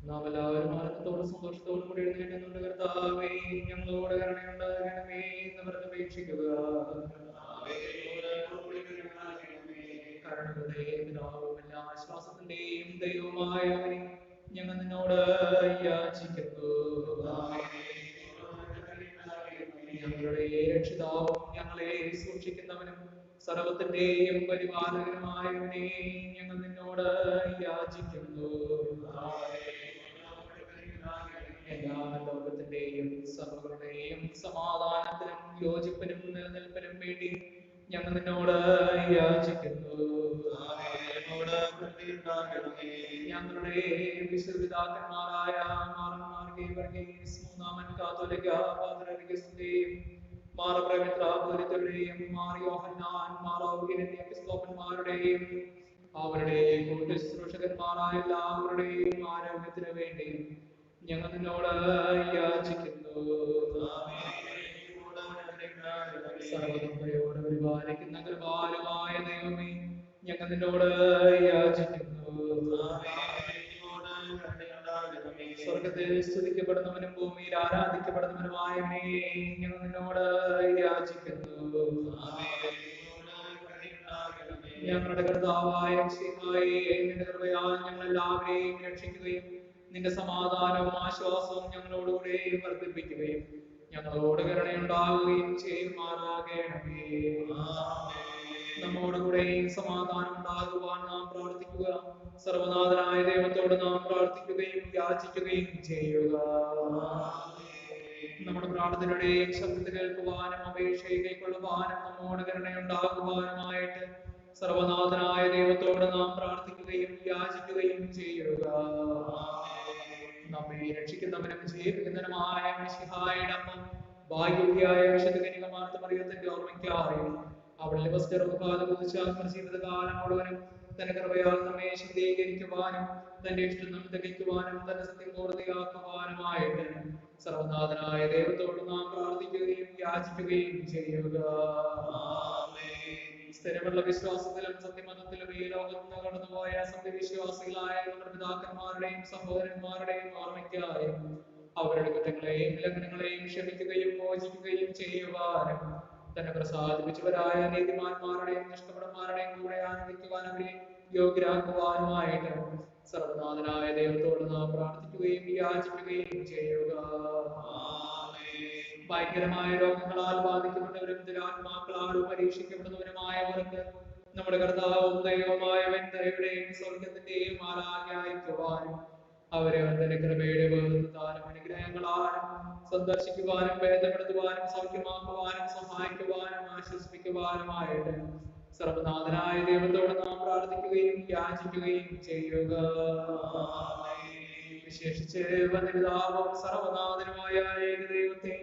നാം എല്ലാവരും ആനന്ദത്തോടും സന്തോഷത്തോടും കൂടി എഴുന്നേറ്റുന്നുണ്ട്. കർത്താവേ, ഞങ്ങളോട് കരുണയുണ്ടാകണമേ എന്ന് പറഞ്ഞ് അപേക്ഷിക്കുക. കരുണയുടെ പിതാവും എല്ലാ ആശ്വാസത്തിന്റെയും ദൈവമായവനെ ഞങ്ങൾ നിന്നോട് യാചിക്കുന്നു. ഞങ്ങളുടെ രക്ഷിതാവും ഞങ്ങളെ സൂക്ഷിക്കുന്നവനും സർവത്തിന്റെയും പരിപാലകനുമായവനെ ഞങ്ങൾ നിന്നോട് യാചിക്കുന്നു. എല്ലാ ലോകത്തിന്റെയും സഭകളുടെയും സമാധാനത്തിനും യോജിപ്പിനും നിലനിൽപ്പിനും വേണ്ടി ഞങ്ങൾ നിന്നോട് യാചിക്കുന്നു. ഞങ്ങളുടെ വിശുദ്ധപിതാക്കന്മാരായ മാറന്മാർ ഗീവർഗീസ് മൂന്നാമൻ കാതോലിക്ക പാത്രീകസിന്റെയും മാറപ്രമിത്രാപുരത്തിന്റെയും മാർ യോഹന്നാൻ മാറൗകിന്റെ എപ്പിസ്കോപ്പന്മാരുടെയും അവരുടെ കൂട്ടു ശുശ്രൂഷകന്മാരായ എല്ലാവരുടെയും ആരോഗ്യത്തിന് വേണ്ടി ഞങ്ങൾ നിന്നോട് യാചിക്കുന്നു. സർവ്വതയോട് പരിപാലിക്കുന്ന കൃപാലുമായ ദൈവമേ, ഞങ്ങൾ നിന്നോട് യാചിക്കുന്നു. സ്വർഗത്തിൽ സ്തുതിക്കപ്പെടുന്നവനും ഭൂമിയിൽ ആരാധിക്കപ്പെടുന്നവനുമായവനെ ഞങ്ങൾ നിന്നോട് യാചിക്കുന്നു. ഞങ്ങളുടെ കർത്താവായ മിശിഹായേ, നിന്റെ കൃപയാൽ ഞങ്ങൾ എല്ലാവരെയും രക്ഷിക്കുകയും നിന്റെ സമാധാനവും ആശ്വാസവും ഞങ്ങളോടുകൂടെ വർദ്ധിപ്പിക്കുകയും ഞങ്ങളോട് കരുണയുണ്ടാവുകയും ചെയ്യുമാറാകണമേ. നമ്മോടുകൂടെ സമാധാനം ഉണ്ടാകുവാൻ നാം പ്രാർത്ഥിക്കുക. സർവനാഥനായ ദൈവത്തോട് നാം പ്രാർത്ഥിക്കുകയും യാചിക്കുകയും ചെയ്യുക. നമ്മുടെ പ്രാർത്ഥനയുടെയും ശബ്ദത്തിൽ കേൾക്കുവാനും അപേക്ഷയെ കൈക്കൊള്ളുവാനും നമ്മോട് കരുണയുണ്ടാകുവാനുമായിട്ട് സർവനാഥനായ ദൈവത്തോട് നാം പ്രാർത്ഥിക്കുകയും യാചിക്കുകയും ചെയ്യുക. നമ്മെ രക്ഷിക്കുന്നവനും ജീവിക്കുന്നവനുമായ മിശിഹായുടെ അമ്മ ഭാഗ്യവതിയായ വിശുദ്ധ കന്യകമാർത്ത മറിയത്തിന്റെ ഓർമ്മയ്ക്കായി അവളുടെ ജീവിതകാലം മുഴുവനും തന്റെ കൃപയാൽ നമ്മെ ശുദ്ധീകരിക്കുവാനും തന്റെ ഇഷ്ടം നാം തികയ്ക്കുവാനും തന്റെ സത്യം പൂർത്തിയാക്കുവാനുമായിട്ട് സർവനാഥനായ ദൈവത്തോട് നാം പ്രാർത്ഥിക്കുകയും യാചിക്കുകയും ചെയ്യുക. സ്ഥിരമുള്ള വിശ്വാസത്തിലും സത്യമതത്തിലും ഈ ലോകത്ത് കടന്നുപോയ സത്യവിശ്വാസികളായ നമ്മുടെ പിതാക്കന്മാരുടെയും സഹോദരന്മാരുടെയും ഓർമ്മയ്ക്കായും അവരുടെ കുറ്റങ്ങളെയും ലംഘനങ്ങളെയും ക്ഷമിക്കുകയും മോചിക്കുകയും ചെയ്യുവാനും തന്നെ പ്രസാദിപ്പിച്ചവരായ നീതിമാന്മാരുടെയും നിഷ്കപടന്മാരുടെയും കൂടെ ആനന്ദിക്കുവാൻ അവരെ യോഗ്യരാക്കുവാനുമായിട്ട് സർവനാഥനായ ദൈവത്തോട് നാം പ്രാർത്ഥിക്കുകയും യാചിക്കുകയും ചെയ്യുക. ഭയങ്കരമായ രോഗങ്ങളാൽ ബാധിക്കപ്പെട്ടവരും ദുരാത്മാക്കളാലും പരീക്ഷിക്കപ്പെടുന്നവരുമായവർക്ക് നമ്മുടെ കർത്താവും ദൈവവുമായവൻ ദയയുടെയും സ്വർഗത്തിന്റെയും മാലാഖയെ അയക്കുവാനും അവരെ തന്റെ കൃപയുടെ വേദത്താലും അനുഗ്രഹങ്ങളാലും സന്ദർശിക്കുവാനും ഭേദപ്പെടുത്തുവാനും സൗഖ്യമാക്കുവാനും സഹായിക്കുവാനും ആശ്വസിപ്പിക്കുവാനുമായിട്ട് സർവനാഥനായ ദൈവത്തോട് നാം പ്രാർത്ഥിക്കുകയും യാചിക്കുകയും ചെയ്യുക. വിശേഷിച്ച് വന്നിതാവും സർവനാഥനുമായ ഏകദൈവത്തെ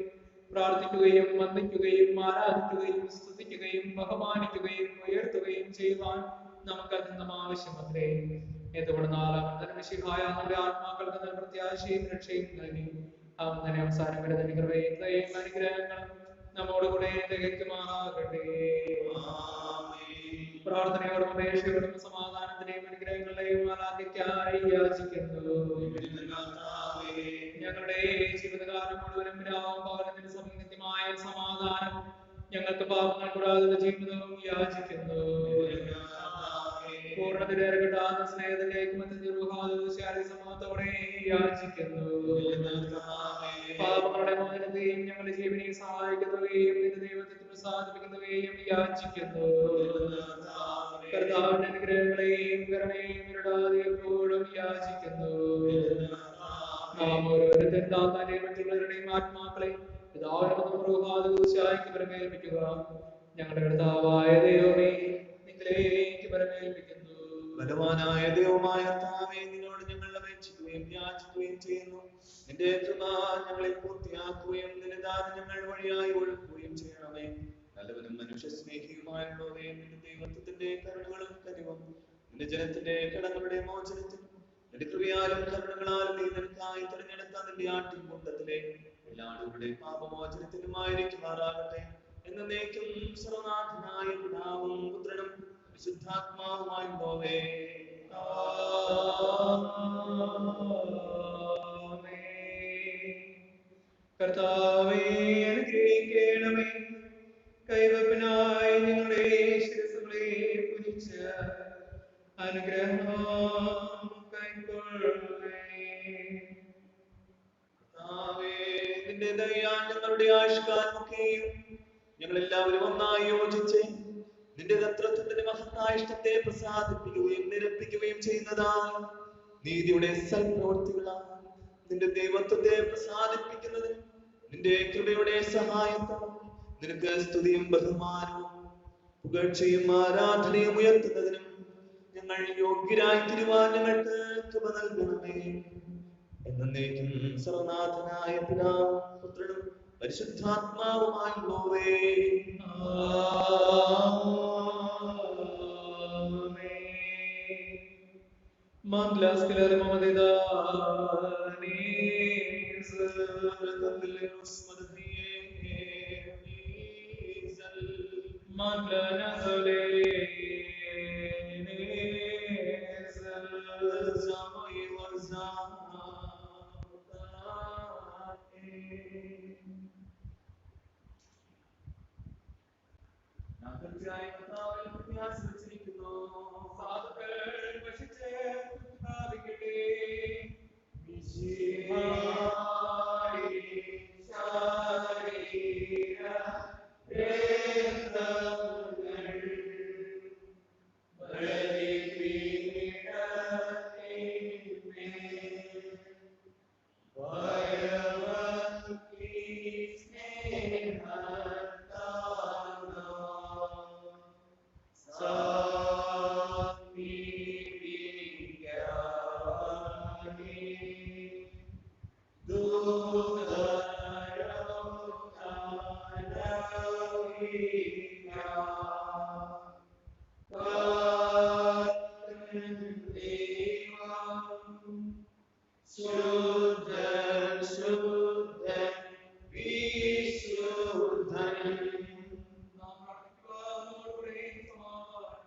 പ്രാർത്ഥിക്കുകയും വന്ദിക്കുകയും ആരാധിക്കുകയും സ്തുതിക്കുകയും ബഹുമാനിക്കുകയും ഉയർത്തുകയും ചെയ്യുവാൻ നമുക്ക് അത്യന്തം ആവശ്യമത്രേ. എന്തുകൊണ്ട് നാലാമത്തെ മിശിഹായ നമ്മുടെ ആത്മാക്കൾക്ക് പ്രത്യാശയും രക്ഷയും നൽകി അവൻ തന്നെ അവസാനം വരെ തന്നെ കൃപയും ദയയും അനുഗ്രഹങ്ങളും നമ്മോടുകൂടെ തികയ്ക്കുമാറാകട്ടെ. പ്രാർത്ഥനയോടും അപേക്ഷയോടും സമാധാനത്തിന്റെയും അനുഗ്രഹങ്ങളുടെയും മാലാഖയ്ക്കായി യാചിക്കുന്നു. ഞങ്ങളുടെ ജീവിതകാലം മുഴുവനും രാവും പകലത്തിന് സമീപത്യമായ സമാധാനം ഞങ്ങൾക്ക് പാപങ്ങൾ കൂടാതെ ജീവിതവും യാചിക്കുന്നു. പൂർണ്ണതയിലേറെ കിട്ടാത്ത സ്നേഹത്തിലേക്കും സമൂഹത്തോടെ യാചിക്കുന്നു. പാപങ്ങളുടെ മോചനത്തെയും ഞങ്ങളുടെ ജീവനെ സഹായിക്കുന്നവയും നിന്റെ ദൈവത്തെ പ്രസാദിപ്പിക്കുന്നവയും യാചിക്കുന്നു. കർത്താവിന്റെ അനുഗ്രഹങ്ങളെയും കരുണയും ഇടാതെ എപ്പോഴും യാചിക്കുന്നു. നാം ഓരോരുത്തരും താത്താന്റെയും മറ്റുള്ളവരുടെയും ആത്മാക്കളെ പിതാവിനോട് പരമേൽപ്പിക്കുക. ഞങ്ങളുടെ കർത്താവായ ദൈവമേ നിങ്ങളിലേക്ക് പരമേൽപ്പിക്കുന്നു. ബലവാനായ ദൈവമായ കർത്താവേ, നിന്നോട് ഞങ്ങൾ അപേക്ഷിക്കുകയും യാചിക്കുകയും ചെയ്യുന്നു. നിന്റെ കൃപ ഞങ്ങളെ പൂർത്തിയാക്കുകയും നിന്റെ ദാനം ഞങ്ങൾ വഴിയായി ഒഴുക്കുകയും ചെയ്യണമേ. നല്ലവനും മനുഷ്യ സ്നേഹിയുമായുള്ളവേ, നിന്റെ ദൈവത്വത്തിന്റെ കരുണകളും കനിവും നിന്റെ ജനത്തിന്റെ കടങ്ങളുടെ മോചനത്തിനും നിന്റെ കൃപയാലും കരുണകളാലും നീ നിനക്കായി തിരഞ്ഞെടുത്ത നിന്റെ ആട്ടിൻകൂട്ടത്തിലെ എല്ലാവരുടെ പാപമോചനത്തിനുമായിരിക്കുമാറാകട്ടെ. എന്നേക്കും സർവനാഥനായ പിതാവും പുത്രനും വിശുദ്ധാത്മാവുമായുള്ളവേ. കർത്താവേ, അനുഗ്രഹിക്കണമേ. കൈവപ്പിനായി ഞങ്ങളുടെ ശിരസുകളെ കുനിച്ച് അനുഗ്രഹം കൈക്കൊള്ളണമേ. കർത്താവേ, നിന്റെ ദയയാൽ ഞങ്ങളുടെ ആയുഷ്കാലമൊക്കെയും ഞങ്ങൾ എല്ലാവരും ഒന്നായി യോജിച്ച് നിന്റെ തത്വത്തിന്റെ മഹത്തായ ഇഷ്ടത്തെ പ്രസാദിപ്പിക്കുകയും നിരപ്പിക്കുകയും ചെയ്യുന്നതായി നീതിയുടെ സൽപ്രവൃത്തികളാൽ നിന്റെ ദൈവത്വത്തെ പ്രസാദിപ്പിക്കുന്നതിനും നിന്റെ കൃപയുടെ സഹായത്താൽ നിനക്ക് സ്തുതിയും ബഹുമാനവും പുകഴ്ചയും ആരാധനയും ഉയർത്തുന്നതിനും ഞങ്ങൾ യോഗ്യരായി തീരുവാൻ ഞങ്ങൾക്ക് കൃപ നൽകണമേ. എന്നേക്കും സർവനാഥനായ പിതാവും പുത്രനും പരിശുദ്ധാത്മാവുമായുള്ളവേ.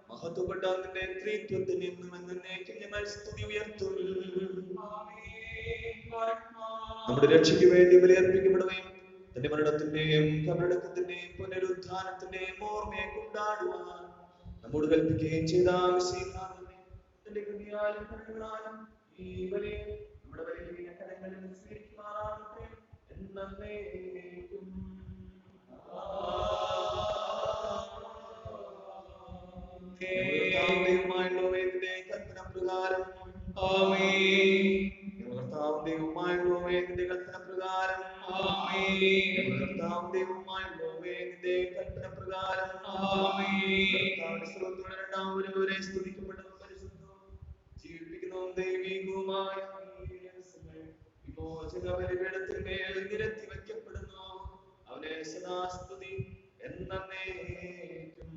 മഹത്വപ്പെട്ട നിന്റെ ത്രിത്വത്തിന് എന്നും എന്നേക്കും ഞങ്ങൾ സ്തുതി ഉയർത്തും. നമ്മുടെ രക്ഷയ്ക്ക് വേണ്ടി ബലിയർപ്പിക്കപ്പെടുകയും തന്റെ മരണത്തിന്റെയും കബറടക്കത്തിന്റെയും പുനരുത്ഥാനത്തിന്റെയും ഓർമ്മയെ കൊണ്ടാടുവാൻ നമ്മോട് കൽപ്പിക്കുകയും ചെയ്ത തന്റെ കൃപയാലും കരുണയാലും ഈ ബലി നമ്മുടെ ബലിഹീന കരങ്ങളിൽ സ്വീകരിക്കുമാറാകട്ടെ എന്നേക്കും. ദൈവമായുള്ളവയുടെ കൽപ്പന പ്രകാരം ദൈവമായുള്ളവയുടെ കൽപ്പന പ്രകാരം കൽപ്പന പ്രകാരം രണ്ടാമവരെ സ്തുതിക്കപ്പെട്ടതും പരിശുദ്ധവും ജീവിപ്പിക്കുന്നതും ദൈവികവുമായ വിമോചകബലിപീഠത്തിന്മേൽ നിരത്തി വയ്ക്കപ്പെടുന്നു. അവനെ സദാസ്തുതി എന്നേക്കും.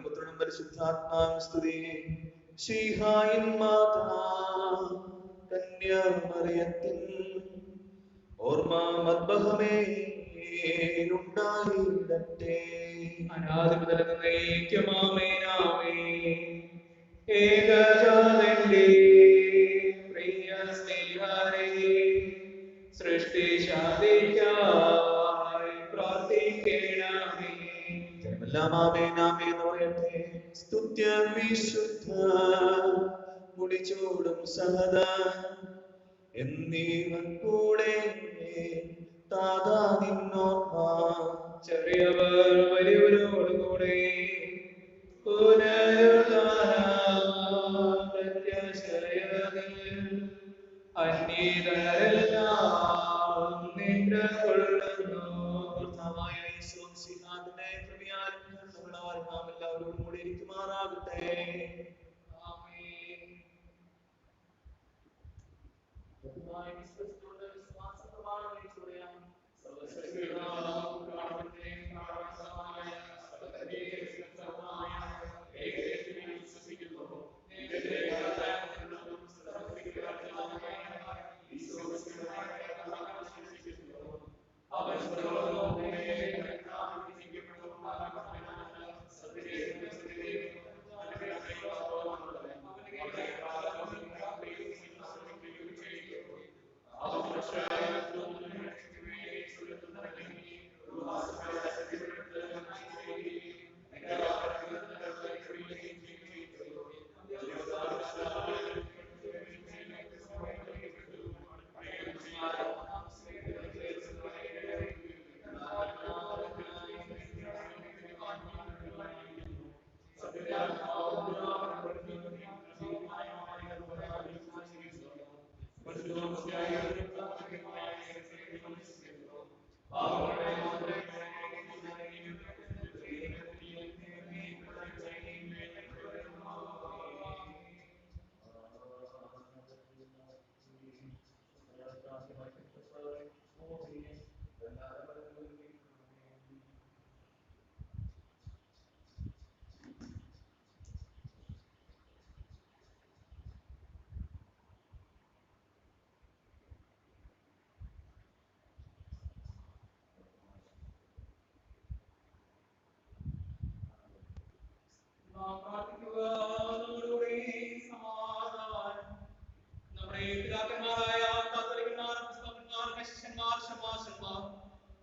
പുത്രനും പരിശുദ്ധാത്മാവും സ്തുതി. ശീഹായിൻ മാതാ കന്യാമറിയത്തിൻ ഓർമ്മ മദ്ബഹമേ ഉണ്ടായിടട്ടെ. ഏകജാതന്റെ പ്രിയ സ്നേഹരേ സൃഷ്ടിശാന്തിക്കായി പ്രാർത്ഥിക്കണമേ. എന്ന് പറയട്ടെ. സ്തുത്യ വിശുദ്ധ മുടിച്ചൂടും സഹദ എന്നിവൻ കൂടെ താതാ നിന്നോർമ്മ. ചെറിയവർ വലിയവരോടുകൂടെ അന്യതരെല്ലാം നിദ്രകൊള്ളുന്നു. എല്ലാവരോടും കൂടി ഇരിക്കുമാറാകട്ടെ.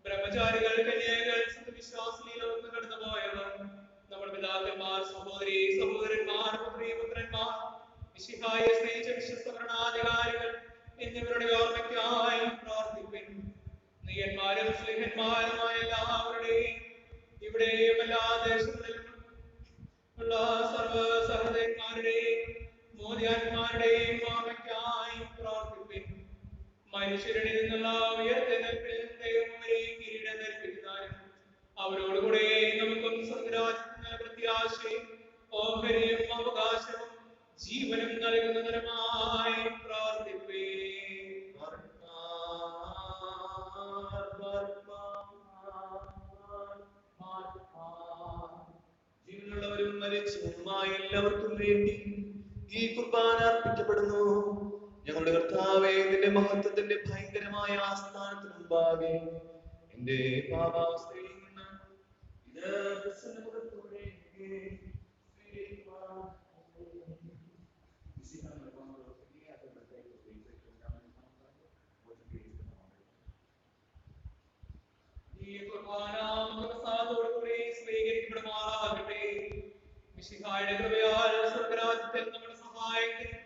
ബ്രഹ്മചാരികൾ, കന്യകകൾ, സത്യവിശ്വാസിനി ലോകത്ത് കടന്നുപോയവർ, നമ്മുടെ പിതാക്കന്മാർ, സഹോദരി സഹോദരന്മാർ, പുത്രി പുത്രന്മാർ, മിശിഹായെ സ്നേഹിച്ച വിശ്വസ്ത ഭരണാധികാരികൾ എന്നിവരുടെ ഓർമ്മയ്ക്കായി പ്രാർത്ഥിപ്പിൻ. നീയന്മാരും സ്നേഹന്മാരുമായ എല്ലാവരുടെയും ഇവിടെയും എല്ലാ ദേശങ്ങളിലും ഉള്ള സർവ്വ സഹോദരന്മാരുടെയും മോദിയാന്മാരുടെയും ഓർമ്മയ്ക്കായി പ്രാർത്ഥിപ്പിൻ. മനുഷ്യരിൽ നിന്നുള്ള ഉയർത്തെഴുന്നേൽപ്പിൽ ദൈവമേയും കിരീടം ധരിപ്പിക്കുന്നവരും അവരോടുകൂടെ നമുക്കും സ്വർഗ്ഗരാജ്യത്തിന് പ്രത്യാശയും ഓഹരിയും അവകാശവും ജീവനും നൽകുന്നവരുമായി പ്രാർത്ഥിപ്പേ. എല്ലാവർക്കും വേണ്ടി ഈ കുർബാന അർപ്പിക്കപ്പെടുന്നു. ഞങ്ങളുടെ കർത്താവേ, നിന്റെ മഹത്വത്തിന്റെ ഭയങ്കരമായ ആസ്ഥാനത്തിന് മുമ്പാകെ എന്റെ പാപാവസ്ഥയിൽ നിന്ന് ഇത് പ്രസന്നമുഖത്തോടെ സ്വീകരിക്കുവാൻ ഈ കുർബാന പ്രസാദത്തോടുകൂടി സ്വീകരിക്കപ്പെടുമാറാകട്ടെ. മിശിഹായുടെ കൃപയാൽ സ്വർഗ്ഗരാജ്യത്തിൽ നമ്മുടെ സഹായത്തിനും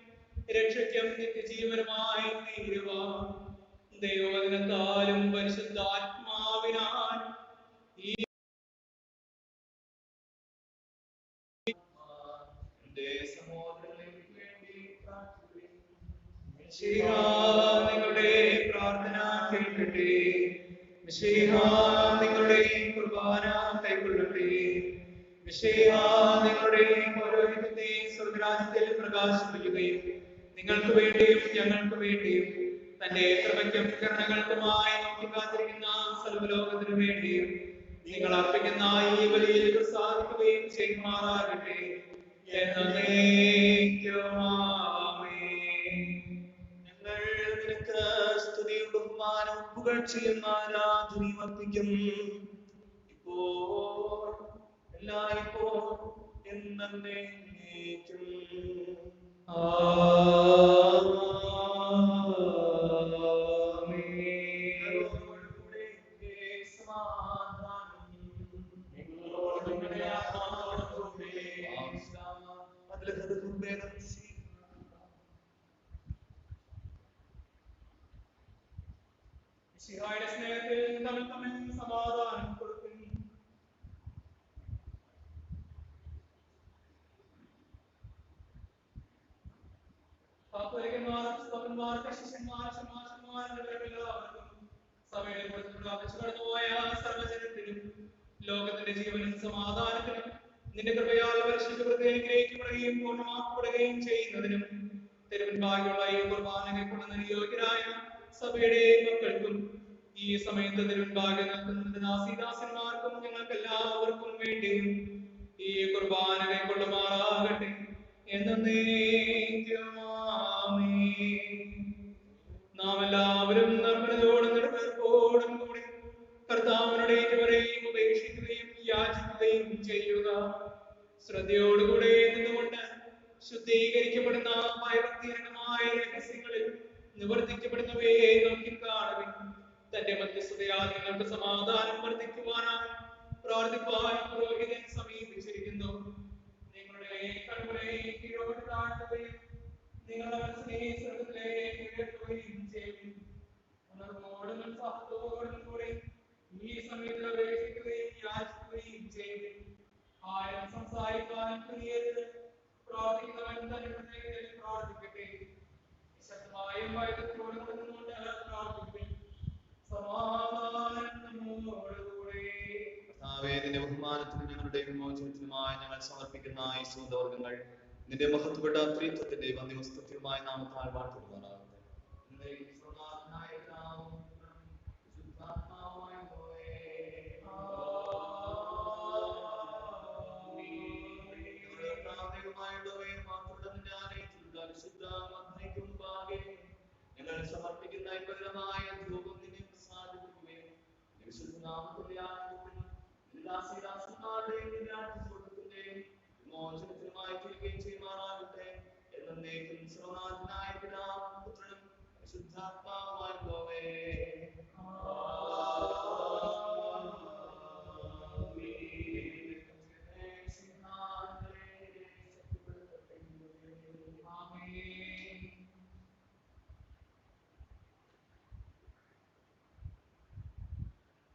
രക്ഷയ്ക്കും നിത്യജീവനുമായി തീരുവാൻ ദൈവവചനത്താലും പരിശുദ്ധാത്മാവിനാൽ ഈ എന്റെ സഹോദരങ്ങൾക്ക് വേണ്ടി പ്രാർത്ഥിക്കുകയും മിശിഹാ നിങ്ങളുടെ പ്രാർത്ഥന കേൾക്കട്ടെ. മിശിഹാ നിങ്ങളുടെ കുർബാന കൈക്കൊള്ളട്ടെ. മിശിഹാ നിങ്ങളുടെ പൗരോഹിത്യത്തെ സ്വർഗ്ഗരാജ്യത്തിൽ പ്രകാശിപ്പിക്കുകയും നിങ്ങൾക്ക് വേണ്ടിയും ഞങ്ങൾക്ക് വേണ്ടിയും തന്റെ കൃപയ്ക്കും കരുണകൾക്കുമായി നോക്കി കാത്തിരിക്കുന്ന സർവ്വലോകത്തിനു വേണ്ടിയും നിങ്ങൾ അർപ്പിക്കുന്ന ഈ ബലിയിൽ പ്രസാദിക്കുകയും ചെയ്യുമാറാകട്ടെ. എന്നേക്കും ആമേൻ. ഞങ്ങൾ നിനക്ക് സ്തുതിയും ബഹുമാനവും പുകഴ്ചയും ആരാധനയും അർപ്പിക്കും. ഇപ്പോൾ എല്ലായ്പ്പോഴും എന്നേക്കും. മിശിഹായുടെ സ്നേഹത്തിൽ തമ്മിൽ തമ്മിൽ സമാധാനം കൊടുക്കുന്നു. ലോകത്തിന്റെ ജീവനും സമാധാനത്തിനും നിന്റെ കൃപയാൽ വർഷിക്കപ്പെടുകയും ഗ്രഹിക്കപ്പെടുകയും പൂർണ്ണമാക്കപ്പെടുകയും ചെയ്യുന്നതിനും തിരുവൻപാകെയുള്ള ഈ കുർബാന കൈക്കൊള്ളുന്ന യോഗ്യരായ സഭയുടെ മക്കൾക്കും ഈ സമയത്ത് തിരുവൻപാകെ നിൽക്കുന്ന ദാസീദാസന്മാർക്കും ഞങ്ങൾക്കെല്ലാവർക്കും വേണ്ടിയും ഈ കുർബാന കൈക്കൊള്ളുമാറാകട്ടെ. എന്നേക്കും ആമേൻ. നാം എല്ലാവരും നിർമ്മലതയോടും നിർഭയത്തോടും കൂടി കർത്താവിനോട് ഏറ്റുപറയുകയും ഉപേക്ഷിക്കുകയും യാചിക്കുകയും ചെയ്യുക. ശ്രദ്ധയോടുകൂടെ നിന്നുകൊണ്ട് ശുദ്ധീകരിക്കപ്പെടുന്ന ഭയഭക്തിജനകമായ രഹസ്യങ്ങളിൽ നിവർത്തിക്കപ്പെടുന്നവയെ നോക്കിക്കാണുവിൻ. തന്റെ മധ്യസ്ഥതയാൽ നിങ്ങൾക്ക് സമാധാനം വർദ്ധിക്കുവാനായി പ്രാർത്ഥിപ്പാൻ പുരോഹിതൻ സമീപിച്ചിരിക്കുന്നു. നിങ്ങളുടെ കണ്ണുകളെ കീഴോട്ട് താഴ്ത്തുകയും നിങ്ങളുടെ മനസ്സിനെ സ്വർഗ്ഗത്തിലേക്ക് ഉയർത്തുകയും ചെയ്യും. ഉണർവോടും ഉത്സാഹത്തോടും കൂടി ഈ സമയത്ത് അപേക്ഷിക്കുകയും യാചിക്കുകയും ചെയ്യും. ആരും സംസാരിക്കാൻ തുനിയരുത്. പ്രാർത്ഥിക്കുന്നവൻ തന്റെ ഹൃദയത്തിൽ പ്രാർത്ഥിക്കട്ടെ. ശക്തമായും ഭയത്തോടും നിന്നുകൊണ്ട് പ്രാർത്ഥിക്കും. സമാധാനം നമ്മോടുകൂടെ. നിന്റെ ബഹുമാനത്തിനും ഞങ്ങളുടെ വിമോചനത്തിനുമായി ഞങ്ങൾ സമർപ്പിക്കുന്ന ഈ സുഗന്ധവർഗ്ഗങ്ങൾ നിന്റെ മഹത്വപ്പെട്ട ത്രിത്വത്തിന്റെ വന്യമസ്തുത്യമായ നാമത്താൽ വാഴ്ത്തപ്പെടുമാറാകട്ടെ. ഞങ്ങൾ സമർപ്പിക്കുന്ന അത്ഭുതമായ ധൂപം നിന്നെ പ്രസാദിപ്പിക്കുകയും വിശുദ്ധനാമത്തിൽ എല്ലാ സീദാസന്മാരുടെയും വിമോചനത്തിനുമായി തീരുകയും ചെയ്യുമാറാകട്ടെ. എന്നേക്കും സർവ്വനാഥനായ പിതാവും പുത്രനും വിശുദ്ധാത്മാവുമായുള്ളവേ.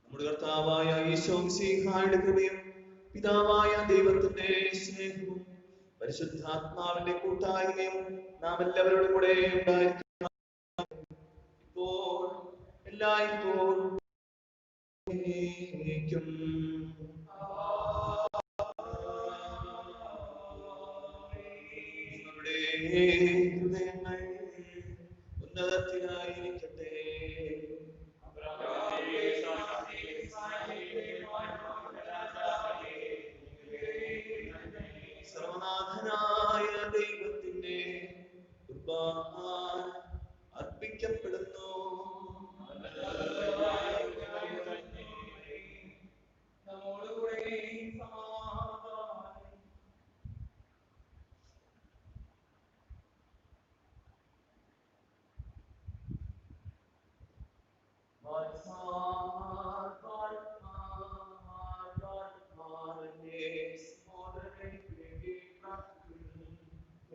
നമ്മുടെ കർത്താവായ ഈശോ മിശിഹായുടെ കൃപയും പിതാവായ ദൈവത്തിന്റെ സ്നേഹവും പരിശുദ്ധാത്മാവിന്റെ കൂട്ടായ്മയും നാം എല്ലാവരോടും കൂടെ ഉണ്ടായിരിക്കും. ഇപ്പോൾ എല്ലായ്പ്പോഴും നിങ്ങളുടെ ഹൃദയങ്ങൾ ഉന്നതത്തിലായിരിക്കട്ടെ. സർവനാഥനായ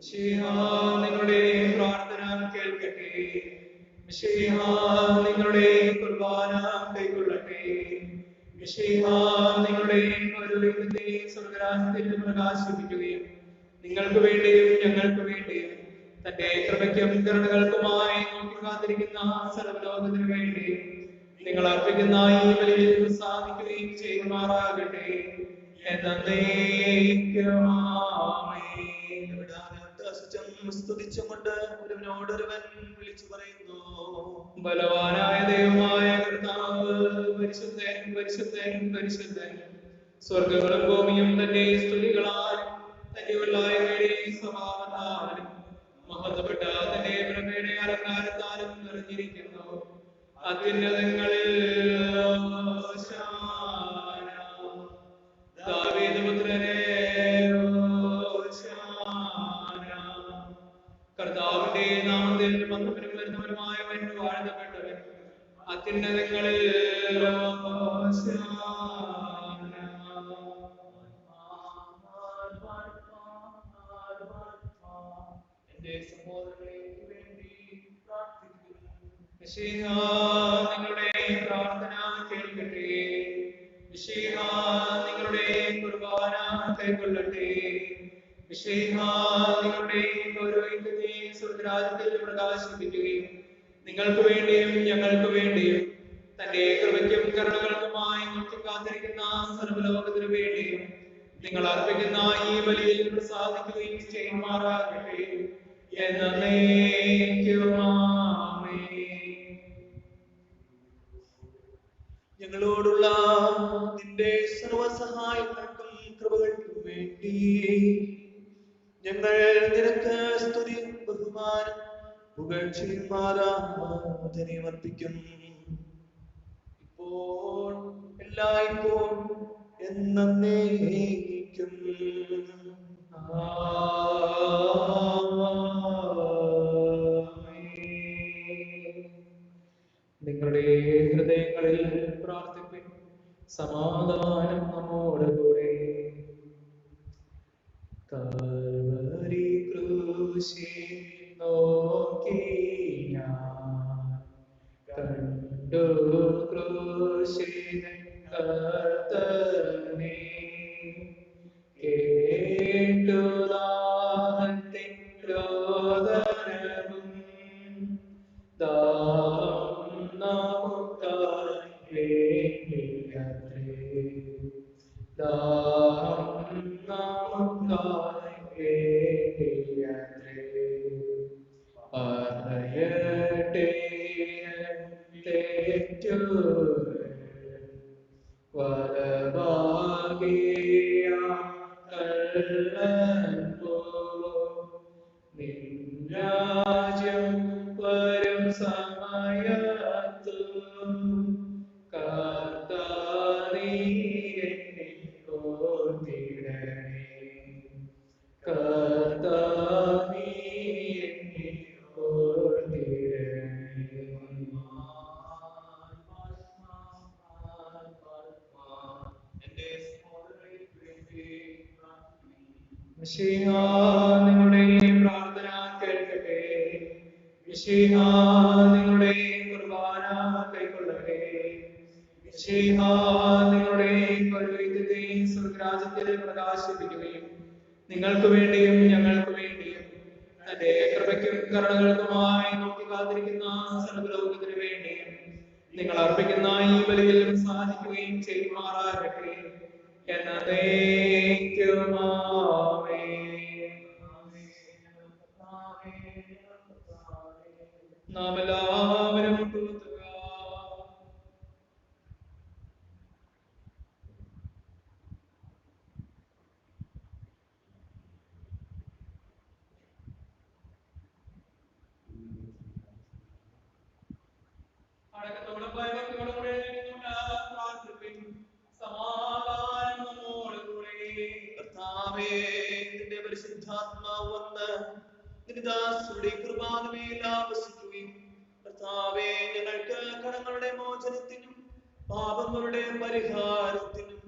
മിശിഹാ നിങ്ങളുടെ പ്രാർത്ഥന കേൾക്കട്ടെ. മിശിഹാ നിങ്ങളുടെ കുർബാന കൈക്കൊള്ളട്ടെ. മിശിഹാ നിങ്ങളുടെ പൗരോഹിത്യത്തെ സ്വർഗ്ഗരാജ്യത്തിൽ പ്രകാശിപ്പിക്കുകയും നിങ്ങൾക്ക് വേണ്ടിയും ഞങ്ങൾക്ക് വേണ്ടിയും തന്റെ കൃപയ്ക്കും കരുണകൾക്കുമായി നോക്കി കാത്തിരിക്കുന്ന സർവ്വലോകത്തിനു വേണ്ടിയും നിങ്ങൾ അർപ്പിക്കുന്ന ഈ ബലിയിൽ പ്രസാദിക്കുകയും ചെയ്യുമാറാകട്ടെ. സ്തുതിച്ചുകൊണ്ട് ഒരുവനോടൊരുവൻ വിളിച്ചു പറയുന്നു, ബലവാനായ ദൈവമായ കർത്താവ് പരിശുദ്ധൻ പരിശുദ്ധൻ പരിശുദ്ധൻ. സ്വർഗങ്ങളും ഭൂമിയും തന്റെ സ്തുതികളാലും തന്റെ ഉള്ളായ്മയുടെ സ്വഭാവത്താലും മഹത്വപ്പെട്ട തന്റെ പ്രഭയുടെ അലങ്കാരത്താലും നിറഞ്ഞിരിക്കുന്നു. അത്യുന്നതങ്ങളിൽ ഹോശാന. ദാവീദ് പുത്രനേ ഹോശാന. കർത്താവിന്റെ നാമത്തിൽ വന്നവനും വരുന്നവനുമായവൻ വാഴ്ത്തപ്പെട്ടവൻ. അത്യുന്നതങ്ങളിൽ ഹോശാന. എന്റെ സഹോദരങ്ങൾക്ക് വേണ്ടി പ്രാർത്ഥിക്കുന്നു. മിശിഹാ നിങ്ങളുടെ പ്രാർത്ഥന കേൾക്കട്ടെ. മിശിഹാ നിങ്ങളുടെ കുർബാന കൈക്കൊള്ളട്ടെ. മിശിഹാ നിങ്ങളുടെ പൗരോഹിത്യത്തെ സ്വർഗ്ഗരാജ്യത്തിൽ പ്രകാശിപ്പിക്കുകയും നിങ്ങൾക്ക് വേണ്ടിയും ഞങ്ങൾക്ക് വേണ്ടിയും തന്റെ കൃപയ്ക്കും കരുണകൾക്കുമായി നോക്കി കാത്തിരിക്കുന്ന സർവ്വലോകത്തിനു വേണ്ടിയും നിങ്ങൾ അർപ്പിക്കുന്ന ഈ ബലിയിൽ പ്രസാദിക്കുകയും ചെയ്യുമാറാകട്ടെ. ഞങ്ങളോടുള്ള നിന്റെ സർവസഹായങ്ങൾക്കും കൃപകൾക്കും വേണ്ടി ഞങ്ങൾ നിനക്ക് സ്തുതി ബഹുമാനം പുകഴ്ചയും ആരാധനയും അർപ്പിക്കുന്നു. ഇപ്പോൾ എല്ലായ്പ്പോഴും എന്നേക്കും. നിങ്ങളുടെ ഹൃദയങ്ങളിൽ പ്രാർത്ഥിപ്പിൻ. സമാധാനം നമ്മോടുകൂടെ. കാൽവരി ക്രൂശിൽ നോക്കി ഞാൻ കണ്ടു ക്രൂശിതൻ കർത്തനെ. കേട്ടു ദാഹത്തിൻ രോദനവും ദാഹം നമുക്കായി വേണ്ടിയത്രേ. ദാഹം നമുക്കായി വേണ്ടിയത്രേ. പറയട്ടെ തെറ്റുകൾ വലഭാഗിയ കള്ളൻ പോ. നിൻ രാജ്യം വരും സമയത്തു കർത്താവേ എന്നെ ഓർത്തിടണേ. കർത്താവേ എന്നെ ഓർത്തിടണേ. എന്റെ സഹോദരങ്ങൾക്ക് വേണ്ടി പ്രാർത്ഥിക്കുന്നു. മിശിഹാ നിങ്ങളുടെ പ്രാർത്ഥന കേൾക്കട്ടെ. മിശിഹാ നിങ്ങളുടെ കുർബാന കൈക്കൊള്ളട്ടെ. മിശിഹാ നിങ്ങളുടെ പൗരോഹിത്യത്തെ സ്വർഗ്ഗരാജ്യത്തിൽ പ്രകാശിപ്പിക്കുകയും നിങ്ങൾക്ക് വേണ്ടിയും ഞങ്ങൾക്ക് വേണ്ടിയും തന്റെ കൃപയ്ക്കും കരുണകൾക്കുമായി നോക്കി കാത്തിരിക്കുന്ന സർവ്വലോകത്തിനു വേണ്ടിയും നിങ്ങൾ അർപ്പിക്കുന്ന ഈ ബലിയിൽ സാധിക്കുകയും ചെയ്യുമാറാകട്ടെ. നാം എല്ലാവരും കൂട്ടുക. അടക്കത്തോടെ ഭയഭക്തിയോടെ കൂടെ പ്രാർത്ഥിപ്പിൻ. സമാധാനം നമ്മോടുകൂടെ. കർത്താവേ, നിന്റെ പരിശുദ്ധാത്മാവ് വന്ന് നിന്റെ ദാസരുടെ കൃപാനുമേൽ ആവസിക്കുകയും കർത്താവേ, ഞങ്ങൾക്ക് കടങ്ങളുടെ മോചനത്തിനും പാപങ്ങളുടെ പരിഹാരത്തിനും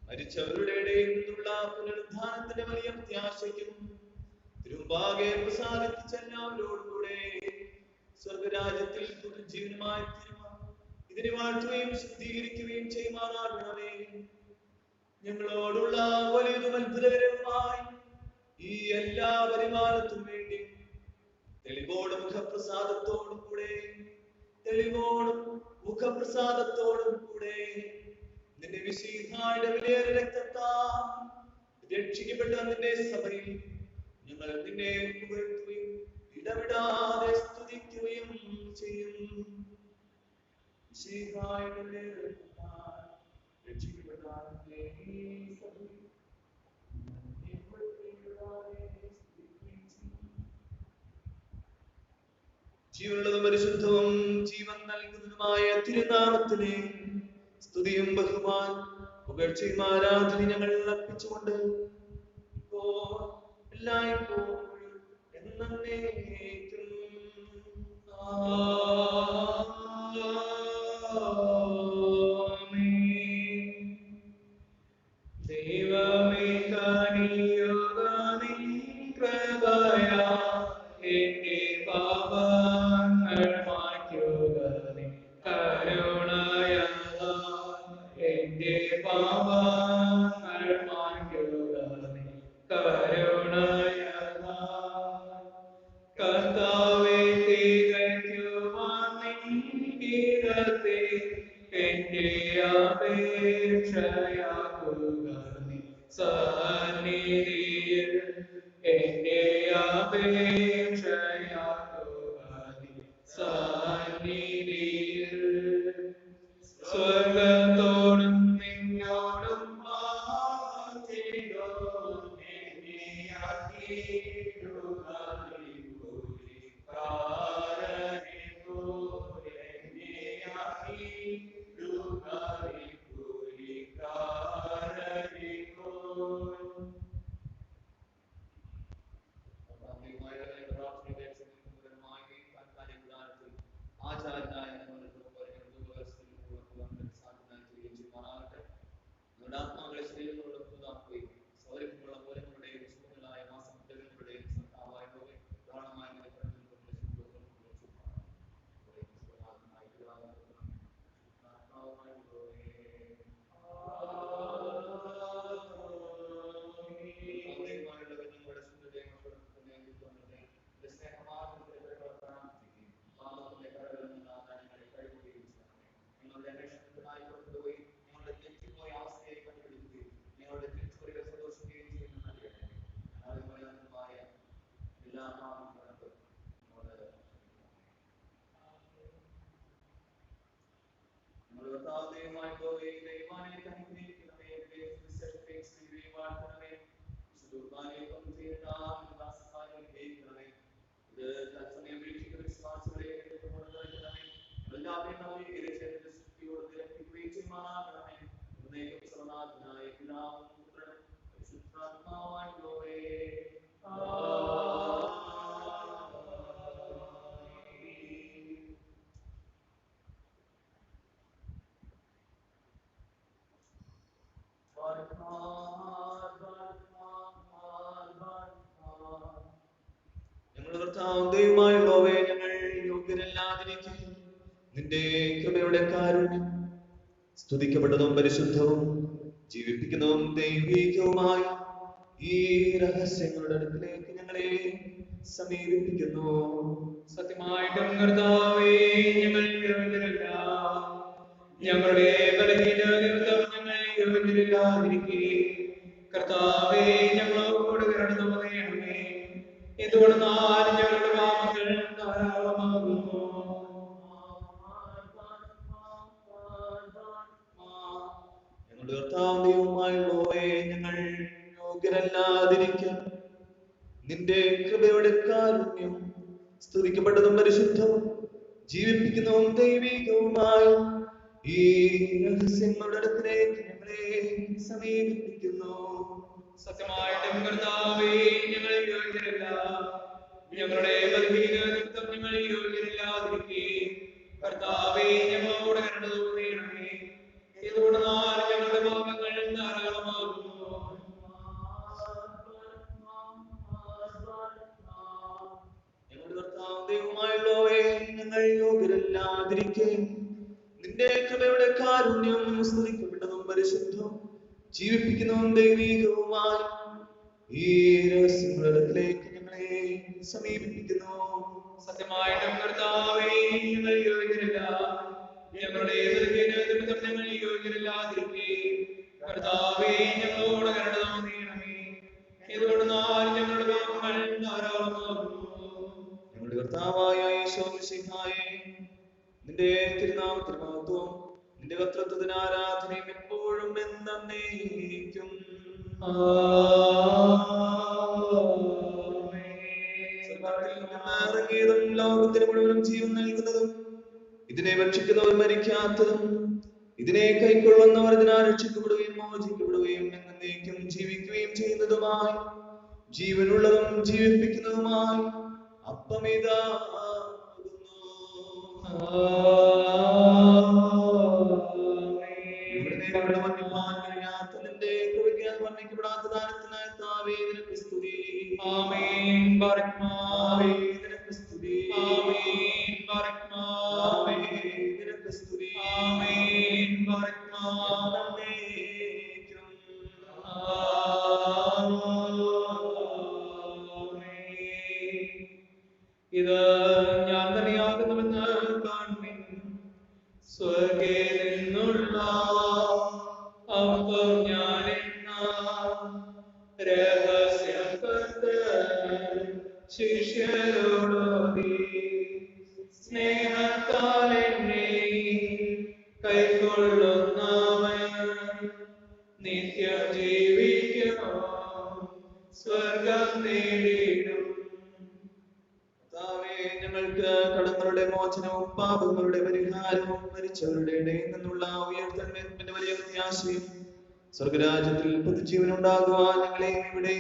മരിച്ചവരുടെ ഇടയിൽ നിന്നുള്ള പുനരുദ്ധാനത്തിന്റെ വലിയ പ്രത്യാശയ്ക്കും തിരുമുമ്പാകെ പ്രസാദിപ്പിച്ച എല്ലാവരോടും കൂടെ സ്വർഗരാജ്യത്തിൽ പുതുജീവനുമായി ഇതിനെ വാഴ്ത്തുകയും ശുദ്ധീകരിക്കുകയും ചെയ്യുമാറാകണമേ. ഞങ്ങളോടുള്ള വലിയതും അത്ഭുതകരവുമായി ഈ എല്ലാ പരിപാലനത്തിനും വേണ്ടി തെളിവോടും മുഖപ്രസാദത്തോടും കൂടെ നിന്റെ വിശുദ്ധായുടെ വിലയേറെ രക്തത്താൽ രക്ഷിക്കപ്പെട്ട നിന്റെ സഭയിൽ ഞങ്ങൾ നിന്നെ പുകഴ്ത്തുകയും ഇടവിടാതെ സ്തുതിക്കുകയും ചെയ്യും. വിശുദ്ധായുടെ വിലയേറെ രക്തത്താൽ രക്ഷിക്കപ്പെട്ട നിന്റെ സഭയിൽ ജീവനുള്ളതും പരിശുദ്ധവും ജീവൻ നൽകുന്നതുമായ തിരുനാമത്തിന് സ്തുതിയും ബഹുമാൻ പുകഴ്ചയും ആരാധന ഞങ്ങൾ അർപ്പിച്ചുകൊണ്ട് ഇപ്പോൾ എല്ലായ്പ്പോഴും എന്നേക്കും ദൈവമേ കനിയുകമേ കൃപയാ എന്റെ പാപങ്ങൾ മായ്ക്കുകമേ കരുണയാൽ എന്റെ പാപങ്ങൾ മായ്ക്കുകമേ കരുണയാൽ കർത്താവേ തികയ്ക്കുവാൻ നിൻഹിതത്തെ എന്റെ അപേക്ഷയാക്കുകമേ സന്നിധിയിൽ എന്റെ അപേക്ഷയാക്കുകമേ സന്നിധിയിൽ സ്വർഗത്തോടും നിന്നോടും പാപം ചെയ്തോ എന്നെ ആക്കിയിടുകമേ കൂലിക്കാരനെ പോലെ എന്നെ ആക്കിയിടുകമേ കൂലിക്കാരനെ പോലെ. ആചാരനായ ആത്മാക്കളെ ശരീരത്തോട് പുതുതാക്കുകയും സൗരഭ്യമുള്ള മൂലങ്ങളുടെയും സുഖങ്ങളായ മാസമുട്ടകളുടെയും സർക്കാവായ ധാരണമായ ദൈവമായുള്ളവേ, ഞങ്ങൾ യോഗ്യരല്ലാതിരിക്കും നിന്റെ കൃപയുടെ കാരുണ്യം സ്തുതിക്കപ്പെട്ടതും പരിശുദ്ധവും ജീവിപ്പിക്കുന്നതും ദൈവികവുമായ ഈ രഹസ്യങ്ങളുടെ അടുക്കിലേക്ക് ഞങ്ങളെ സമീപിപ്പിക്കുന്നു. സത്യമായിട്ടും കർത്താവേ, ഞങ്ങൾ യോഗ്യരല്ല. ഞങ്ങളുടെ ബലഹീന നിമിത്തം ഞങ്ങൾ യോഗ്യരല്ലാതിരിക്കെ കർത്താവേ, ഞങ്ങളോട് കരുണ തോന്നണമേ. എന്തുകൊണ്ടെന്നാൽ ഞങ്ങളുടെ പാപങ്ങൾ ധാരാളമാകുന്നു. ഞങ്ങളുടെ കർത്താവുമായുള്ളവേ, ഞങ്ങൾ യോഗ്യരല്ലാതിരിക്കാൻ നിന്റെ കൃപയുടെ കാരുണ്യം സ്തുതിക്കപ്പെട്ടതും പരിശുദ്ധവും ജീവിപ്പിക്കുന്നതും ദൈവികവുമായ ഈ രഹസ്യങ്ങളുടെ അടുക്കിലേക്ക് ഞങ്ങളെ സമീപിപ്പിക്കുന്നു. സത്യമായിട്ടും കർത്താവേ, ഞങ്ങൾ യോഗ്യരല്ല. ഞങ്ങളുടെ ബലഹീന നിമിത്തം ഞങ്ങൾ യോഗ്യരല്ലാതിരിക്കെ കർത്താവേ, ഞങ്ങളോട് കരുണ തോന്നണമേ. എന്തുകൊണ്ടെന്നാൽ ഞങ്ങളുടെ പാപങ്ങൾ ധാരാളമാകുന്നു. ഇല്ലാതിരിക്കെ നിന്റെ കൃപയുടെ കാരുണ്യം സ്തുതിക്കപ്പെട്ടതും പരിശുദ്ധവും ജീവിപ്പിക്കുന്നതും ദൈവീകവുമായി ഈ രഹസ്യങ്ങളിലേക്ക് ഞങ്ങളെ സമീപിപ്പിക്കുന്നു. സത്യമായിട്ടും കർത്താവേ, ഞങ്ങൾ യോഗ്യരല്ല. ഞങ്ങളുടെ നിമിത്തം ഞങ്ങൾ യോഗ്യരല്ലാതിരിക്കെ കർത്താവേ, ഞങ്ങളോട് കരുണ തോന്നിയണമേ. ഇതുകൊണ്ടെന്നാൽ ഞങ്ങളുടെ പാപങ്ങൾ ധാരാളമാകുന്നു. ഞങ്ങളുടെ കർത്താവായ യേശു മിശിഹായേ, നിന്റെ തിരുനാമത്തിന് മഹത്വവും നിന്റെ കർത്തൃത്വത്തിന് ആരാധനയും എപ്പോഴും എന്നേക്കും. ഇറങ്ങിയതും ലോകത്തിന് മുഴുവനും ജീവൻ നൽകുന്നതും ഇതിനെ ഭക്ഷിക്കുന്നവർ മരിക്കാത്തതും ഇതിനെ കൈക്കൊള്ളുന്നവർ ഇതിനാൽ രക്ഷിക്കപ്പെടുകയും മോചിക്കപ്പെടുകയും എന്നേക്കും ജീവിക്കുകയും ചെയ്യുന്നതുമായി ജീവനുള്ളതും ജീവിപ്പിക്കുന്നതുമായി വർണ്ണിക്കപ്പെടാത്ത ദാനത്തിനായ താവേ നിനക്ക് സ്തുതി. ആമേൻ. താവേ നിനക്ക് സ്തുതി. ആമേൻ. താവേ നിനക്ക് സ്തുതി. ആമേൻ. എന്നേക്കും. ഇത് ഞാൻ തന്നെയാകുന്നുവെന്ന് കാണുവിൻ. സ്വർഗ്ഗത്തിൽ നിന്നുള്ള അപ്പം ഞാനെന്ന രഹസ്യം കർത്തൻ ശിഷ്യരോടോടി സ്നേഹത്താൽ എന്നെ കൈക്കൊള്ളുന്നവൻ നിത്യം ജീവിക്കുമോ, സ്വർഗം നേടിയിടും. ഞങ്ങൾക്ക് കടങ്ങളുടെ മോചനവും പാപങ്ങളുടെ പരിഹാരവും മരിച്ചവരുടെ ഇടയിൽ നിന്നുള്ള ഉയർത്തെഴുന്നേൽപ്പിന്റെ വലിയ പ്രത്യാശയും സ്വർഗരാജ്യത്തിൽ പുതുജീവനുണ്ടാകുവാൻ ഞങ്ങളെ ഇവിടെ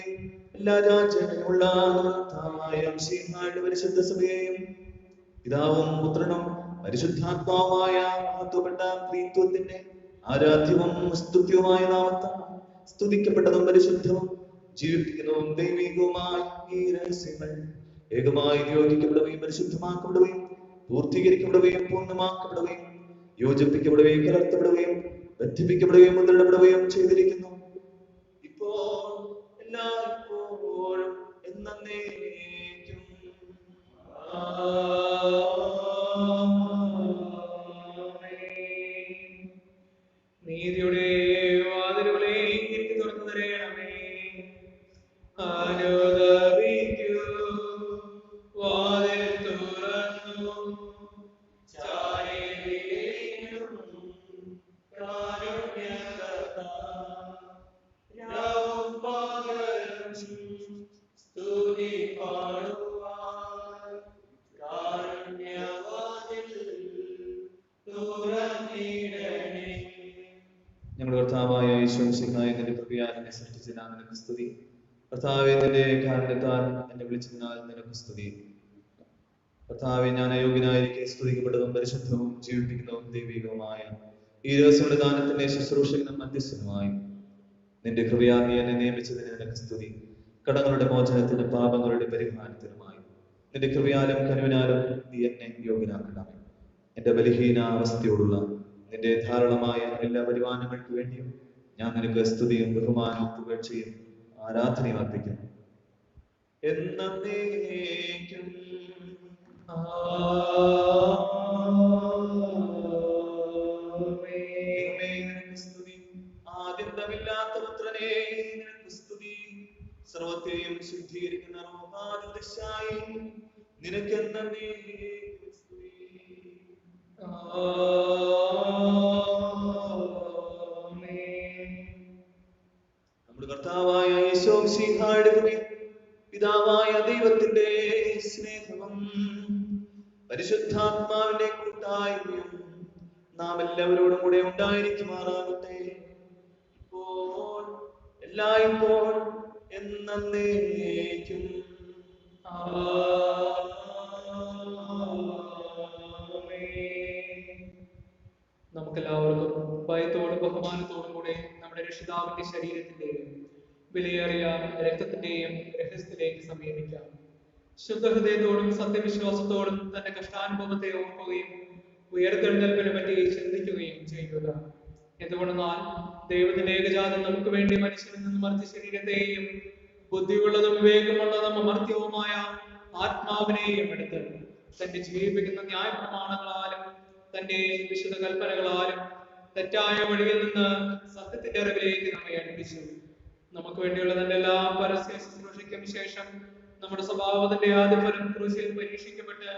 എല്ലാ രാജ്യങ്ങളിലുമുള്ള മിശിഹായുടെ പരിശുദ്ധ സഭയെയും പിതാവും പുത്രനും പരിശുദ്ധാത്മാവുമായ മഹത്വപ്പെട്ട ത്രിത്വത്തിന്റെ ആരാധ്യവും സ്തുത്യവുമായ നാമത്താൽ സ്തുതിക്കപ്പെട്ടതും പരിശുദ്ധവും ജീവിപ്പിക്കുന്നതും ദൈവികവുമായ ഈ രഹസ്യങ്ങൾ ഏകമായി നിയോഗിക്കപ്പെടുകയും പരിശുദ്ധമാക്കപ്പെടുകയും പൂർത്തീകരിക്കപ്പെടുകയും പൂർണ്ണമാക്കപ്പെടുകയും യോജിപ്പിക്കപ്പെടുകയും കലർത്തപ്പെടുകയും ബന്ധിപ്പിക്കപ്പെടുകയും മുദ്രയിടപ്പെടുകയും ചെയ്തിരിക്കുന്നു. ഇപ്പോൾ എല്ലായ്പ്പോഴും എന്നേക്കും. നീതിയുടെ വാതിലുകളെ എനിക്ക് തുറന്നു തരണമേ. അനുദപിക്കൂ, വാതിൽ തുറന്നു. ചാരി വീഴും കാരുണ്യകർത്താ, രാവും പകലും സ്തുതി പാടുവാൻ കാരുണ്യവാതിൽ തുറന്നിടണേ. ഞങ്ങളുടെ കർത്താവായ യേശു മിശിഹായ നിന്റെ കൃപയാൽ എന്നെ സൃഷ്ടിച്ചതിനാൽ നിനക്ക് സ്തുതി. കർത്താവേ, നിന്റെ കാരുണ്യത്താൽ എന്നെ വിളിച്ചതിനാൽ നിനക്ക് സ്തുതി. കർത്താവേ, ഞാൻ അയോഗ്യനായിരിക്കെ സ്തുതിക്കപ്പെട്ടതും പരിശുദ്ധവും ജീവിപ്പിക്കുന്നതും ദൈവികവുമായ ഈ രഹസ്യങ്ങളുടെ ദാനത്തിന്റെ ശുശ്രൂഷകനും മധ്യസ്ഥനുമായി നിന്റെ കൃപയാൽ നീ എന്നെ നിയമിച്ചതിന് നിനക്ക് സ്തുതി. കടങ്ങളുടെ മോചനത്തിനും പാപങ്ങളുടെ പരിഹാരത്തിനുമായി നിന്റെ കൃപയാലും കരുവിനാലും നീ എന്നെ യോഗ്യനാക്കണമേ. എന്റെ ബലഹീന അവസ്ഥയോടുള്ള നിന്റെ ധാരാളമായ എല്ലാ പരിപാലനങ്ങൾക്ക് വേണ്ടിയും ഞാൻ നിനക്ക് സ്തുതിയും ബഹുമാനവും പുകഴ്ചയും ആരാധനയും അർപ്പിക്കുന്നു. എന്നേക്കും. നിനക്ക് സ്തുതി. ആദ്യന്തമില്ലാത്ത പുത്രനേ നിനക്ക് സ്തുതി. സർവത്തെയും ശുദ്ധീകരിക്കുന്ന റൂഹാദിശായി നിനക്ക് എന്നേക്കും സ്തുതി. നമ്മുടെ കർത്താവായ യേശു മിശിഹായുടെ കൃപയും പിതാവായ ദൈവത്തിന്റെ സ്നേഹവും പരിശുദ്ധാത്മാവിന്റെ കൂട്ടായ്മയും നാം എല്ലാവരോടും കൂടെ ഉണ്ടായിരിക്കുമാറാകട്ടെ, ഇപ്പോൾ എല്ലായ്പ്പോഴും എന്നേക്കും. നമുക്കെല്ലാവർക്കും ഭയത്തോടും ബഹുമാനത്തോടും കൂടെ നമ്മുടെ രക്ഷിതാവിന്റെ ശരീരത്തിന്റെയും വിലയേറിയ രക്തത്തിന്റെയും രഹസ്യത്തിലേക്ക് സമീപിക്കാം. ശുദ്ധഹൃദയത്തോടും സത്യവിശ്വാസത്തോടും തന്റെ കഷ്ടാനുഭവത്തെ ഓർക്കുകയും ഉയർത്തെഴുന്നേൽപ്പിനെ പറ്റി ചിന്തിക്കുകയും ചെയ്യുക. എന്തുകൊണ്ടെന്നാൽ ദൈവത്തിന്റെ ഏകജാതം നമുക്ക് വേണ്ടി മനുഷ്യനിൽ നിന്ന് മർത്തി ശരീരത്തെയും ബുദ്ധിയുള്ളതും വിവേകമുള്ളതും അമർത്യവുമായ ആത്മാവിനെയും എടുത്ത് തന്റെ ജീവിപ്പിക്കുന്ന ന്യായപ്രമാണങ്ങളാലും തന്റെ വിശുദ്ധ കൽപ്പനകളാലും തെറ്റായ വഴിയിൽ നിന്ന് സത്യത്തിന്റെ അറിവിലേക്ക് നമ്മെ അടുപ്പിച്ചു. നമുക്ക് വേണ്ടിയുള്ള തന്റെ എല്ലാ പരസ്യ ശുശ്രൂഷയ്ക്കും ശേഷം നമ്മുടെ സ്വഭാവത്തിന്റെ ആദ്യഫലം ക്രൂശിൽ പരീക്ഷിക്കപ്പെട്ട്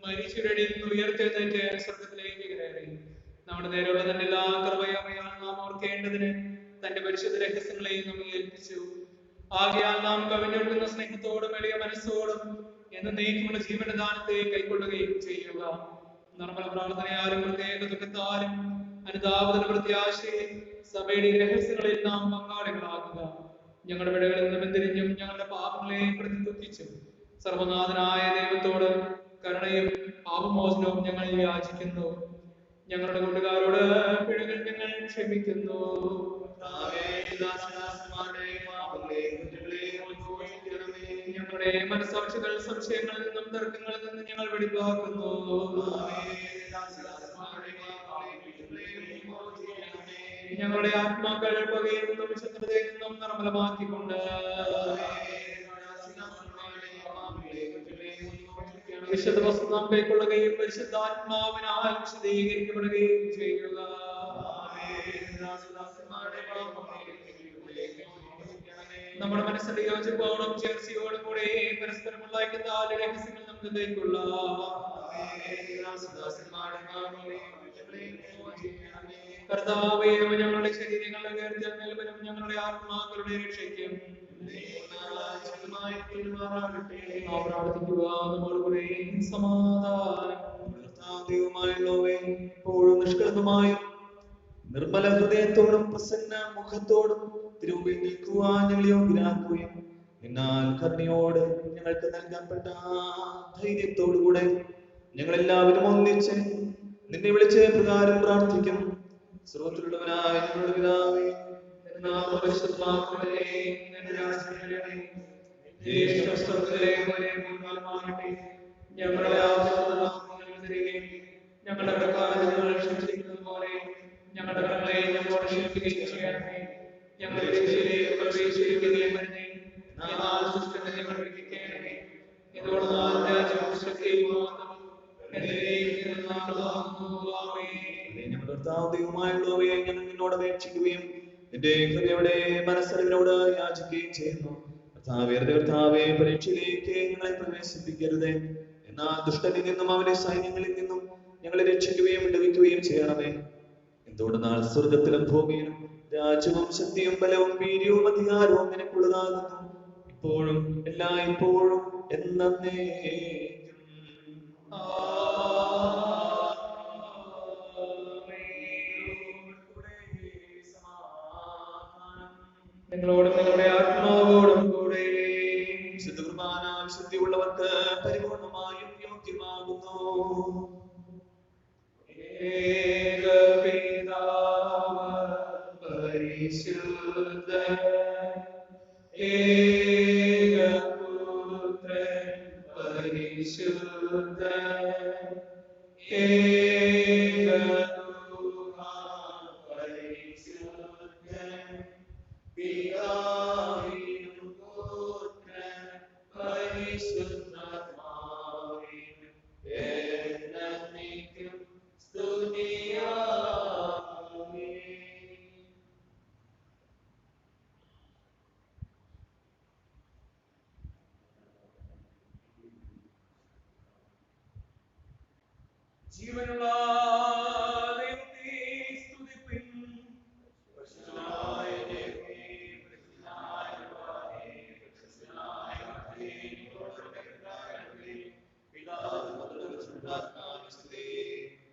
മരിച്ചവരുടെ നിന്ന് ഉയർത്തെഴുന്നേറ്റ് സ്വർഗത്തിലേക്ക് കയറി. നമ്മുടെ നേരെയുള്ള തന്റെ എല്ലാ കൃപയവയാൽ നാം ഓർക്കേണ്ടതിന് തന്റെ പരിശുദ്ധ രഹസ്യങ്ങളെയും നമ്മെ ഏൽപ്പിച്ചു. ആകയാൽ നാം കവിഞ്ഞൊഴുകുന്ന സ്നേഹത്തോടും എളിയ മനസ്സോടും എന്നേക്കുമുള്ള ജീവന്റെ ദാനത്തെ കൈക്കൊള്ളുകയും ചെയ്യുക. നിർമ്മല പ്രാർത്ഥനയാലും പ്രത്യേക ദുഃഖത്താലും അനുതാപന പ്രത്യാശയിൽ സഭയുടെ രഹസ്യങ്ങളിൽ നാം പങ്കാളികളാക്കുക. ഞങ്ങളുടെ വിടകളിൽ നിന്ന് ബന്ധിരിഞ്ഞും ഞങ്ങളുടെ പാപങ്ങളെ പ്രതി ദുഃഖിച്ചും സർവനാഥനായ ദൈവത്തോട് കരുണയും പാപമോചനവും ഞങ്ങൾ യാചിക്കുന്നു. ഞങ്ങളുടെ കൂട്ടുകാരോട് പിഴകൾ ഞങ്ങൾ ക്ഷമിക്കുന്നു. ഞങ്ങളുടെ മനസ്സാക്ഷികൾ സംശയങ്ങളിൽ നിന്നും തർക്കങ്ങളിൽ നിന്നും ഞങ്ങൾ വെടിപ്പാക്കുന്നു. ഞങ്ങളുടെ ആത്മാക്കൾ പകയിൽ നിന്നും ശത്രുതയിൽ നിന്നും നിർമ്മലമാക്കിക്കൊണ്ട് വിശുദ്ധ വസ്തു നാം കൈക്കൊള്ളുകയും പരിശുദ്ധാത്മാവിനാൽ വിശദീകരിക്കപ്പെടുകയും ചെയ്യുക. നമ്മുടെ മനസ്സിന്റെ യോജിപ്പോടും ചേർച്ചയോടും കൂടെ പരസ്പരമുള്ള രഹസ്യങ്ങൾ നമുക്ക് കൈക്കൊള്ളാം. കർത്താവേ, ഞങ്ങളുടെ ശരീരങ്ങളുടെ ഉയർത്തെഴുന്നേൽപ്പിനും ഞങ്ങളുടെ ആത്മാക്കളുടെ രക്ഷയ്ക്കും പ്രാർത്ഥിക്കുക. നമ്മളുടെ സമാധാനമുള്ളവേ, എപ്പോഴും നിഷ്കളങ്കമായും നിർമ്മല ഹൃദയത്തോടും പ്രസന്ന മുഖത്തോടും തിരുമുമ്പിൽ നിൽക്കുവാൻ ഞങ്ങൾ യോഗ്യരാക്കുകയും എന്നാൽ കരുണയോട് ഞങ്ങൾക്ക് നൽകപ്പെട്ട ധൈര്യത്തോടുകൂടെ ഞങ്ങളെല്ലാവരും ഒന്നിച്ച് നിന്നെ വിളിച്ച് പ്രകാരം പ്രാർത്ഥിക്കും. സർവ്വത്തിലുള്ളവനായ ഞങ്ങളുടെ പിതാവേ, ഞങ്ങളുടെ ഞങ്ങളുടെ കടക്കാരെ ക്ഷമിച്ചിരിക്കുന്നത് പോലെ ഞങ്ങളുടെ കടങ്ങളെ ഞങ്ങളോട് ക്ഷമിക്കുകയും ചെയ്യണമേ. ഞങ്ങളുടെ പ്രവേശിക്കുകയും വരുന്നേ, എന്നാൽ ദുഷ്ടനെ ഞങ്ങൾ രക്ഷിക്കണമേ. ഇതോടൊപ്പം രാജ്യവും ശക്തിയും ദൈവമായുള്ളവയെ ഞങ്ങൾ നിന്നോട് അപേക്ഷിക്കുകയും നിന്റെ കൃപയുടെ മനസ്സറിവിനോട് യാചിക്കുകയും ചെയ്യുന്നു. കർത്താവേ, പരീക്ഷയിലേക്ക് ഞങ്ങളെ പ്രവേശിപ്പിക്കരുതേ, എന്നാൽ ദുഷ്ടനിൽ നിന്നും അവന്റെ സൈന്യങ്ങളിൽ നിന്നും ഞങ്ങളെ രക്ഷിക്കുകയും വിടുവിക്കുകയും ചെയ്യണമേ. എന്തുകൊണ്ടെന്നാൽ സ്വർഗത്തിലും ഭൂമിയിലും രാജ്യവും ശക്തിയും ബലവും വീര്യവും അധികാരവും നിനക്കുള്ളതാകുന്നു, ഇപ്പോഴും എല്ലായ്പ്പോഴും എന്നേക്കും. നിങ്ങളോടും നിങ്ങളുടെ ആത്മാവോടും കൂടെ. വിശുദ്ധ കുർബാന വിശുദ്ധിയുള്ളവർക്ക് പരിപൂർണമായും യോഗ്യമാകുന്നു. പരിശുദ്ധൻ ഏകപുത്രൻ പരിശുദ്ധൻ ഏകദൂതൻ പരിശുദ്ധൻ പിതാവിനും പുത്രൻ പരിശുദ്ധാത്മാവിനും എന്നേക്കും സ്തുതിയാമേ. ജീവനുള്ള ദൈവത്തെ സ്തുതിപ്പിൻ. പരിശുദ്ധനായ ദൈവമേ, പരിശുദ്ധനായ പിതാവേ, പരിശുദ്ധനായ ദൈവമേ, പിതാവ് പുത്രൻ പരിശുദ്ധാത്മാവിൻ സ്തുതി.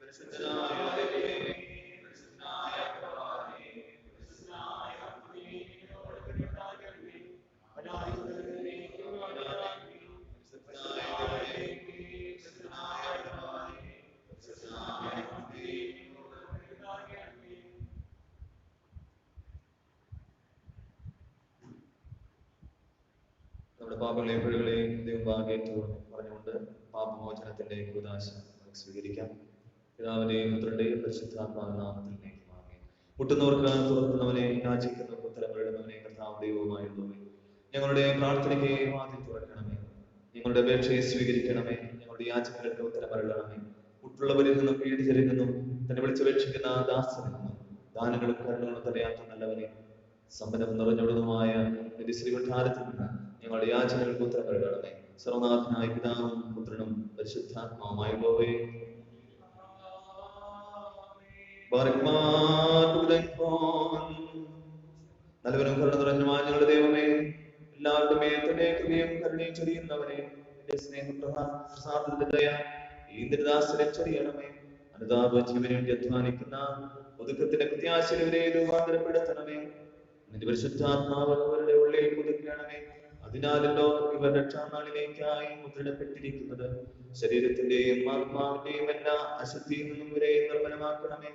പരിശുദ്ധനായ ദൈവമേ, പരിശുദ്ധനായ പിതാവേ, പരിശുദ്ധനായ ദൈവമേ, നമ്മുടെ പാപങ്ങളെയും പിഴകളെയും ദൈവം ഭാഗ്യത്തോടെ പറഞ്ഞുകൊണ്ട് പാപമോചനത്തിന്റെ കൂദാശ നമുക്ക് സ്വീകരിക്കാം. പിതാവിന്റെയും പുത്രന്റെയും പരിശുദ്ധാത്മാവിന്റെ നാമത്തിൽ നയിക്കുമാമേ. മുട്ടുന്നവർക്ക് തുറക്കുന്നവനെ, യാചിക്കുന്നവർക്ക് ഉത്തരമിടുന്നവനെ, കർത്താവ് ദൈവവുമായുള്ളവേ, ഞങ്ങളുടെ പ്രാർത്ഥനയ്ക്ക് വാതിൽ തുറക്കണമേ. ഞങ്ങളുടെ അപേക്ഷയെ സ്വീകരിക്കണമേ. ഞങ്ങളുടെ യാചനകൾക്ക് ഉത്തരമരുളണമേ. മുട്ടുള്ളവരിൽ നിന്നും പീഡിതരിൽ നിന്നും തന്നെ വിളിച്ചപേക്ഷിക്കുന്ന ദാസനിൽ നിന്നും ദാനങ്ങളും കരുണകളും തടയാത്ത നല്ലവനെ, സമ്പന്നവും നിറഞ്ഞൊടുന്നതുമായ നിന്റെ ശ്രീവട്ടാരത്തിൽ നിന്ന് ഞങ്ങളുടെ യാചനകൾക്ക് ഉത്തരമരുളണമേ. സർവനാഥനായ പിതാവും പുത്രനും പരിശുദ്ധാത്മാവുമായുള്ളവേ, നല്ലവനും കരുണ നിറഞ്ഞുമായ ഞങ്ങളുടെ ദൈവമേ, എല്ലാവരുടെ മേൽ തന്നെ കൃപയും കരുണയും ചൊരിയുന്നവനെ, നിന്റെ സ്നേഹപ്രസാദത്തിന്റെ ദയ ഈ നിന്റെ ദാസനെ ചൊരിയണമേ. അനുതാപ ജീവന് വേണ്ടി അധ്വാനിക്കുന്ന ഒതുക്കത്തിന്റെ പ്രത്യാശയിലെ രൂപാന്തരപ്പെടുത്തണമേ. നിന്റെ പരിശുദ്ധാത്മാവ് അവരുടെ ഉള്ളിൽ പുതുക്കണമേ. അതിനാലല്ലോ ഇവർ രക്ഷാനാളിലേക്കായി മുദ്രയിടപ്പെട്ടിരിക്കുന്നത്. ശരീരത്തിന്റെയും ആത്മാവിന്റെയും എല്ലാ അശുദ്ധിയിൽ നിന്നും ഇവരെ നിർമ്മലമാക്കണമേ.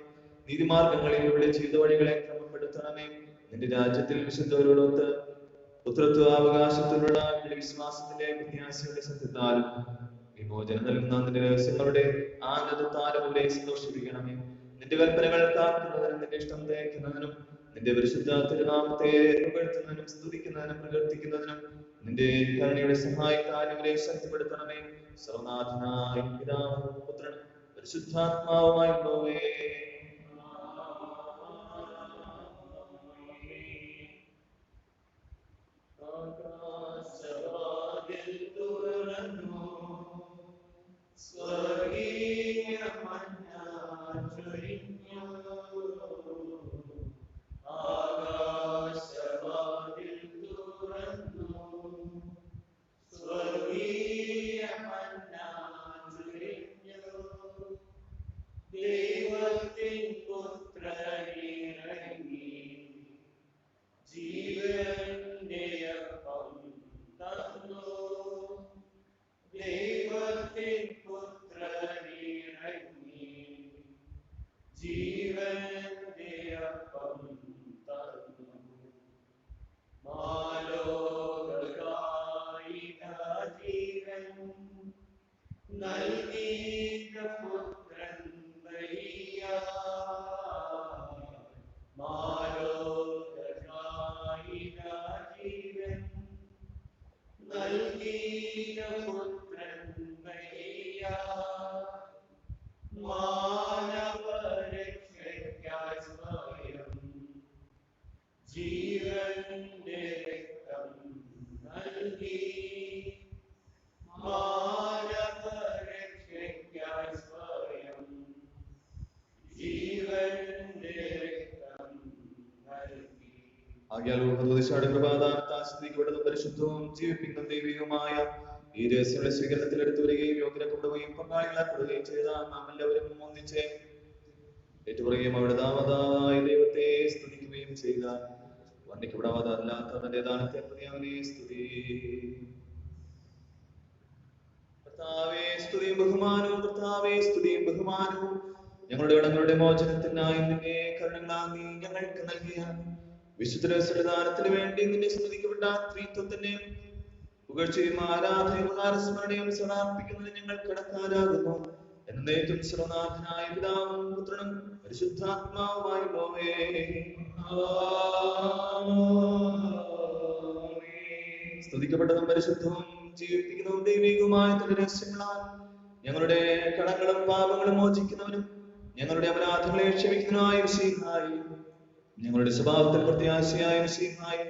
നീതിമാർഗങ്ങളിൽ ഇവിടെ ചെയ്ത വഴികളെ ക്രമപ്പെടുത്തണമേ. നിന്റെ രാജ്യത്തിൽ വിശുദ്ധവരോടൊത്ത് പുത്രത്വാവകാശത്തിലുള്ള വിശ്വാസത്തിന്റെ പ്രത്യാശയുടെ സത്യത്താലും വിമോചനം നൽകുന്ന നിന്റെ രഹസ്യങ്ങളുടെ ആനന്ദത്താലും അവരെ സന്തോഷിപ്പിക്കണമേ. നിന്റെ കൽപ്പനകൾ കാക്കുന്നതിനും നിന്റെ ഇഷ്ടം തേക്കുന്നതിനും നിന്റെ പരിശുദ്ധ തിരുനാമത്തെ പുകഴ്ത്തുന്നതിനും സ്തുതിക്കുന്നതിനും പ്രകീർത്തിക്കുന്നതിനും നിന്റെ കരുണയുടെ സഹായത്താൽ ഇവരെ ശക്തിപ്പെടുത്തണമേ. സർവനാഥനായ പിതാവും പുത്രനും പരിശുദ്ധാത്മാവുമായുള്ളവേ, ആകാശവാതിൽ തുറന്നു, സ്വർഗീയ മന്ന ചൊരിഞ്ഞു. ആകാശവാതിൽ തുറന്നു, സ്വർഗീയ മന്ന ചൊരിഞ്ഞു. ദൈവത്തിൻ പുത്രനിറങ്ങി ജീവന്റെ അപ്പം തന്നു. ദൈവത്തിൻ പുത്രനിറങ്ങി ജീവന്റെ അപ്പം തന്നു. മാലോകർക്കായിക ജീവൻ നൽകിയ പുത്രൻ ബലിയായി. മാലോകർക്കായിക ജീവൻ നൽകിയ പുത്രൻ ബലിയായി. മാനവരക്ഷയ്ക്കായി സ്വയം ജീവന്റെ രക്തം നൽകി. മാനവരക്ഷയ്ക്കായി സ്വയം ജീവന്റെ രക്തം നൽകി. ആകയാൽ കൃപാദാനത്താശ്രയിക്കപ്പെടുന്ന പരിശുദ്ധവും ജീവിപ്പിക്കുന്ന ദൈവികവുമായ ഈ രഹസ്യങ്ങളുടെ സ്വീകരണത്തിൽ എടുത്തു വരികയും യോഗ്യത കൊണ്ടുപോയും പങ്കാളികളാക്കുകയും ചെയ്ത നാം എല്ലാവരും ഒന്നിച്ച് ഏറ്റുപറയുകയും അവിടെ ദാവതായ ദൈവത്തെ സ്തുതിക്കുകയും ചെയ്ത വർണ്ണിക്കപ്പെടാവതല്ലാത്ത തന്റെ ദാനത്തെ പ്രതി അവനെ സ്തുതി. കർത്താവേ സ്തുതിയും ബഹുമാനവും, കർത്താവേ സ്തുതിയും ബഹുമാനവും. ഞങ്ങളുടെ കടങ്ങളുടെ മോചനത്തിനായി നിന്നെ കരുണകളാൽ നീ ഞങ്ങൾക്ക് നൽകിയ വിശുദ്ധ ദാനത്തിന് വേണ്ടി നിന്നെ സ്തുതിക്കപ്പെട്ട ത്രിത്വത്തിന് പുകഴ്ചയും ആരാധനയും ഉപകാരസ്മരണയും സമർപ്പിക്കുന്നതിന് ഞങ്ങൾ കടക്കാരാകുന്നു. എന്നേക്കും സർവനാഥനായ പിതാവും പുത്രനും പരിശുദ്ധാത്മാവുമായുള്ളവേ, സ്തുതിക്കപ്പെട്ടതും പരിശുദ്ധവും ജീവിപ്പിക്കുന്നതും ദൈവികവുമായ തന്റെ രഹസ്യങ്ങളാൽ ഞങ്ങളുടെ കടങ്ങളും പാപങ്ങളും മോചിക്കുന്നവനും ഞങ്ങളുടെ അപരാധങ്ങളെ ക്ഷമിക്കുന്നതിനായ മിശിഹായി, ഞങ്ങളുടെ സ്വഭാവത്തിൽ പ്രത്യാശയായ മിശിഹായി,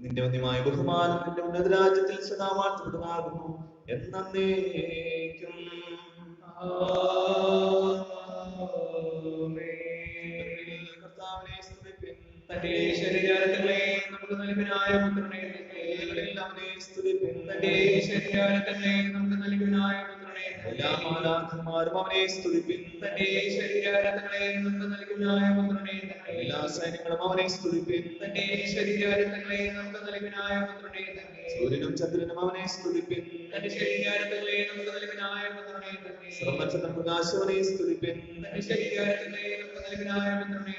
നിന്റെ വന്യമായ ബഹുമാനം നിന്റെ ഉന്നത രാജ്യത്തിൽ സദാ വാഴ്ത്തപ്പെടുന്നതാകുന്നു എന്നേക്കും. കർത്താവിനെ സ്തുതിപ്പിൻ. തന്റെ ശരീരങ്ങളെ നമുക്ക് നൽകിനായ പുത്രനെ അവനെ സ്തുതിപ്പിൻ. തന്റെ ശരീരങ്ങളെ നമുക്ക് നൽകിനായ പുത്രനെ എല്ലാ മാലാഖമാരും അവനെ സ്തുതിപ്പിൻ. തന്റെ ശരീരങ്ങളെ നമുക്ക് നൽകിനായ പുത്രനെ എല്ലാ സൈന്യങ്ങളും അവനെ സ്തുതിപ്പിൻ. തന്റെ ശരീരങ്ങളെ നമുക്ക് നൽകിനായ പുത്രനെ സൂര്യനും ചന്ദ്രനും അവനെ സ്തുതിപ്പിൻ. തന്റെ ശരീരങ്ങളെ നമുക്ക് നൽകിനായ പുത്രനെ സർവനക്ഷത്ര പ്രകാശം അവനെ സ്തുതിപ്പിൻ. തന്റെ ശരീരങ്ങളെ നമുക്ക് നൽകിനായ പുത്രനെ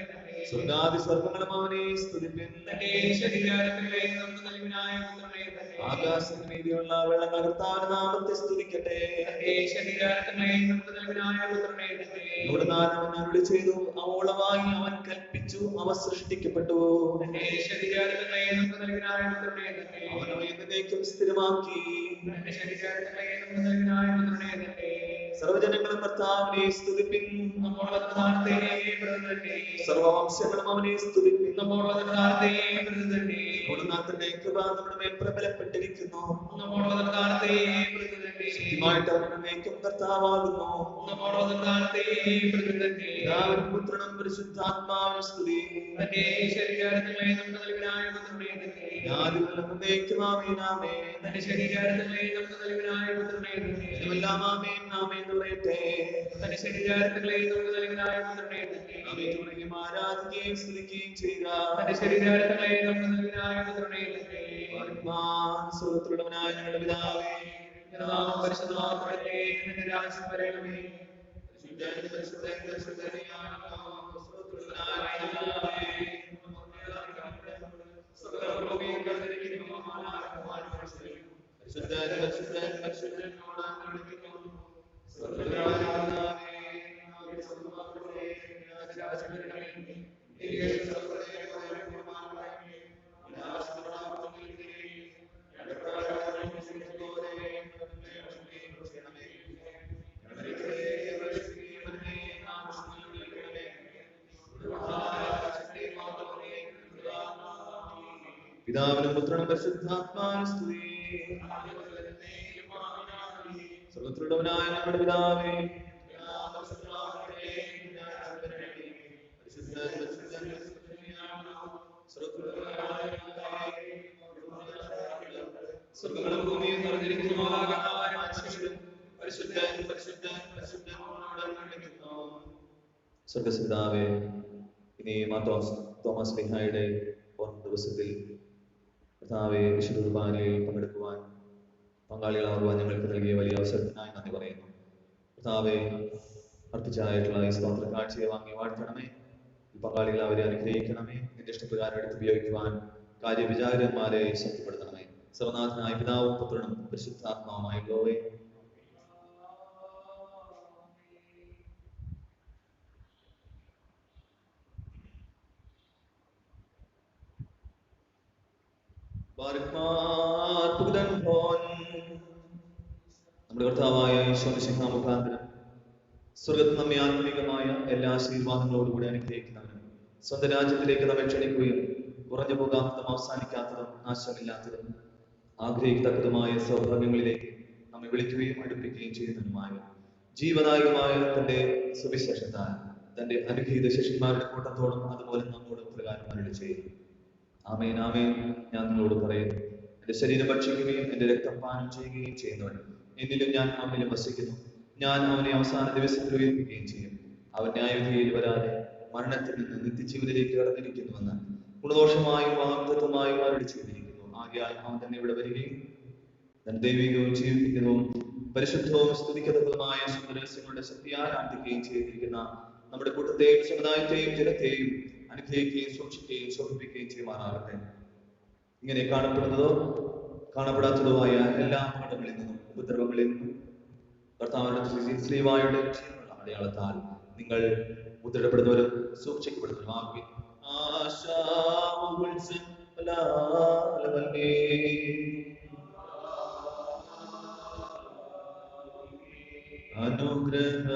സ്വർഗാദി സ്വർഗങ്ങളും അവനെ സ്തുതിപ്പിൻ. തന്റെ ശരീരത്തിലെ നമുക്ക് നൽകിനായ പുത്രനെ തന്നെ ആകാശത്തിന് മീതിയുള്ള വെള്ളങ്ങൾ കർത്താവിന്റെ നാമത്തെ സ്തുതിക്കട്ടെ. തന്റെ ശരീരത്തിലെ നമുക്ക് നൽകിനായ പുത്രനെ തന്നെ അവൻ അരുളി ചെയ്തു, അവോളമായി അവൻ കൽപ്പിച്ചു, അവ സൃഷ്ടിക്കപ്പെട്ടു. തന്റെ ശരീരത്തിലെ നമുക്ക് നൽകിനായ പുത്രനെ തന്നെ അവനോ എന്നേക്കും സ്ഥിരമാക്കി. തന്റെ ശരീരത്തിലെ നമുക്ക് നൽകിനായ പുത്രനെ തന്നെ സർവജനങ്ങളും കർത്താവിനെ സ്തുതിപ്പിൻ. നമ്മുടെ പ്രധാനത്തെ പ്രതിനിധി സർവവംശങ്ങളും അവനെ സ്തുതിപ്പിൻ. നമ്മുടെ പ്രധാനത്തെ പ്രതിനിധി ഗുണനാഥന്റെ കൃപ നമ്മുടെ മേൽ പ്രബലപ്പെട്ടിരിക്കുന്നു. നമ്മുടെ പ്രധാനത്തെ പ്രതിനിധി സത്യമായിട്ട് അവൻ എന്നേക്കും കർത്താവാകുന്നു. നമ്മുടെ പ്രധാനത്തെ പ്രതിനിധി പിതാവിനും പുത്രനും പരിശുദ്ധാത്മാവിനും സ്തുതി. തന്റെ ശരീരത്തിലെ നമുക്ക് നൽകിനായ പുത്രനെ തന്നെ ആദിമുതൽ എന്നേക്കും ആമേൻ ആമേൻ. തന്റെ ശരീരത്തിലെ നമുക്ക് നൽകിനായ പുത്രനെ തന്നെ എല്ലാം ആമേൻ ആമേൻ എന്ന് പറയട്ടെ. തന്റെ ശരീരത്തിലെ നമുക്ക് നൽകിനായ പുത്രനെ തന്നെ ആമേൻ തുടങ്ങി ആരാധിക്കുകയും സ്തുതിക്കുകയും ചെയ്യുക. തന്റെ ശരീരത്തിലെ നമുക്ക് നൽകിനായ പുത്രനെ തന്നെ സ്വർഗ്ഗത്തിലുള്ളവനായ ഞങ്ങളുടെ പിതാവേ, നിന്റെ നാമം പരിശുദ്ധമാക്കപ്പെടട്ടെ. നിന്റെ രാജ്യം വരണമേ. പരിശുദ്ധൻ പരിശുദ്ധൻ പരിശുദ്ധനായ സ്വർഗ്ഗത്തിലുള്ളവനായ ഞങ്ങളുടെ പിതാവേ, പരിശുദ്ധൻ പരിശുദ്ധൻ പരിശുദ്ധൻ പിതാവിനും പുത്രനും പരിശുദ്ധാത്മാവിനും സ്തുതി. സ്വർഗ്ഗത്തിലുള്ളവനായ ഞങ്ങളുടെ പിതാവേ, സ്വർഗ്ഗങ്ങളും ഭൂമിയും നിറഞ്ഞിരിക്കുന്ന മാലാഖമാരും മനുഷ്യരും പരിശുദ്ധൻ പരിശുദ്ധൻ പരിശുദ്ധൻ സ്വർഗസിതാവേ, ഇനി തോമസ് ലിഹായുടെ ഓർമ്മ ദിവസത്തിൽ കർത്താവെ വിശുദ്ധ കുർബാനയിൽ പങ്കെടുക്കുവാൻ പങ്കാളികളാകുവാൻ ഞങ്ങൾക്ക് നൽകിയ വലിയ അവസരത്തിനായി നന്ദി പറയുന്നു. കർത്താവെ, അർപ്പിച്ചായിട്ടുള്ള ഈ സ്തോത്ര കാഴ്ചയെ വാങ്ങി വാഴ്ത്തണമേ. ഈ പങ്കാളികൾ അവരെ അനുഗ്രഹിക്കണമേ. നിന്റെ ഇഷ്ടപ്രകാരം എടുത്ത് ഉപയോഗിക്കുവാൻ കാര്യവിചാരന്മാരെ ശക്തിപ്പെടുത്തണമേ. സർവനാഥനായ പിതാവും പുത്രനും പരിശുദ്ധാത്മാവുമായ യഹോവേ, നമ്മുടെ കർത്താവായ ഈശോമിശിഹാ മുഖാന്തരം സ്വർഗ്ഗത്തിൽ നമ്മെ ആത്മീകമായ എല്ലാ ആശീർവാദങ്ങളോടുകൂടി അനുഗ്രഹിക്കുന്നവനും സ്വന്തം രാജ്യത്തിലേക്ക് നമ്മെ ക്ഷണിക്കുകയും കുറഞ്ഞു പോകാത്തതും അവസാനിക്കാത്തതും നാശമില്ലാത്തതും ആഗ്രഹിക്കത്തക്കതുമായ സൗഭാഗ്യങ്ങളിലേക്ക് നമ്മെ വിളിക്കുകയും അടുപ്പിക്കുകയും ചെയ്യുന്നതുമായ ജീവനായകമായ തന്റെ സുവിശേഷത്താൽ തന്റെ അനുഗ്രഹീത ശിഷ്യന്മാരുടെ കൂട്ടത്തോടും അതുപോലെ നമ്മോട് പ്രകാരം അരുളി ചെയ്യുന്നു. ആമേൻ ആമേൻ. ഞാൻ നിങ്ങളോട് പറയുന്നു, എന്റെ ശരീരം ഭക്ഷിക്കുകയും എന്റെ രക്തം പാനം ചെയ്യുകയും ചെയ്യുന്നവൻ എന്നിലും ഞാൻ അവനിലും വസിക്കുന്നു. ഞാൻ അവനെ അവസാന ദിവസത്തിൽ ഉയർപ്പിക്കുകയും ചെയ്യും. അവൻ ന്യായവിധിയിൽ വരാതെ മരണത്തിൽ നിന്ന് നിത്യജീവനിലേക്ക് കടന്നിരിക്കുന്നുവെന്ന് ഗുണദോഷമായും വാഗ്ദത്തമായും അരുളി ചെയ്തിരിക്കുന്നു. ആകയാൽ അവൻ തന്നെ ഇവിടെ വരികയും തന്റെ ദൈവികവും ജീവിപ്പിക്കുന്നതും പരിശുദ്ധവും സ്തുതിക്കത്തക്കതുമായ സുന്ദരസ്യങ്ങളുടെ ശക്തിയാൽ ആർദ്ധിക്കുകയും ചെയ്തിരിക്കുന്ന നമ്മുടെ കൂട്ടത്തെയും സമുദായത്തെയും ജനത്തെയും അനുഗ്രഹിക്കുകയും സൂക്ഷിക്കുകയും ശോഭിപ്പിക്കുകയും ചെയ്യുമാറാകട്ടെ. ഇങ്ങനെ കാണപ്പെടുന്നതോ കാണപ്പെടാത്തതുമായ എല്ലാ അപകടങ്ങളിൽ നിന്നും ഉപദ്രവങ്ങളിൽ നിന്നും കർത്താവിന്റെ ശ്രീവായുടെ ക്ഷീണമുള്ള അടയാളത്താൽ നിങ്ങൾ മുദ്രപ്പെടുന്നവരും സൂക്ഷിക്കപ്പെടുന്നവരുമാകുകയും അനുഗ്രഹ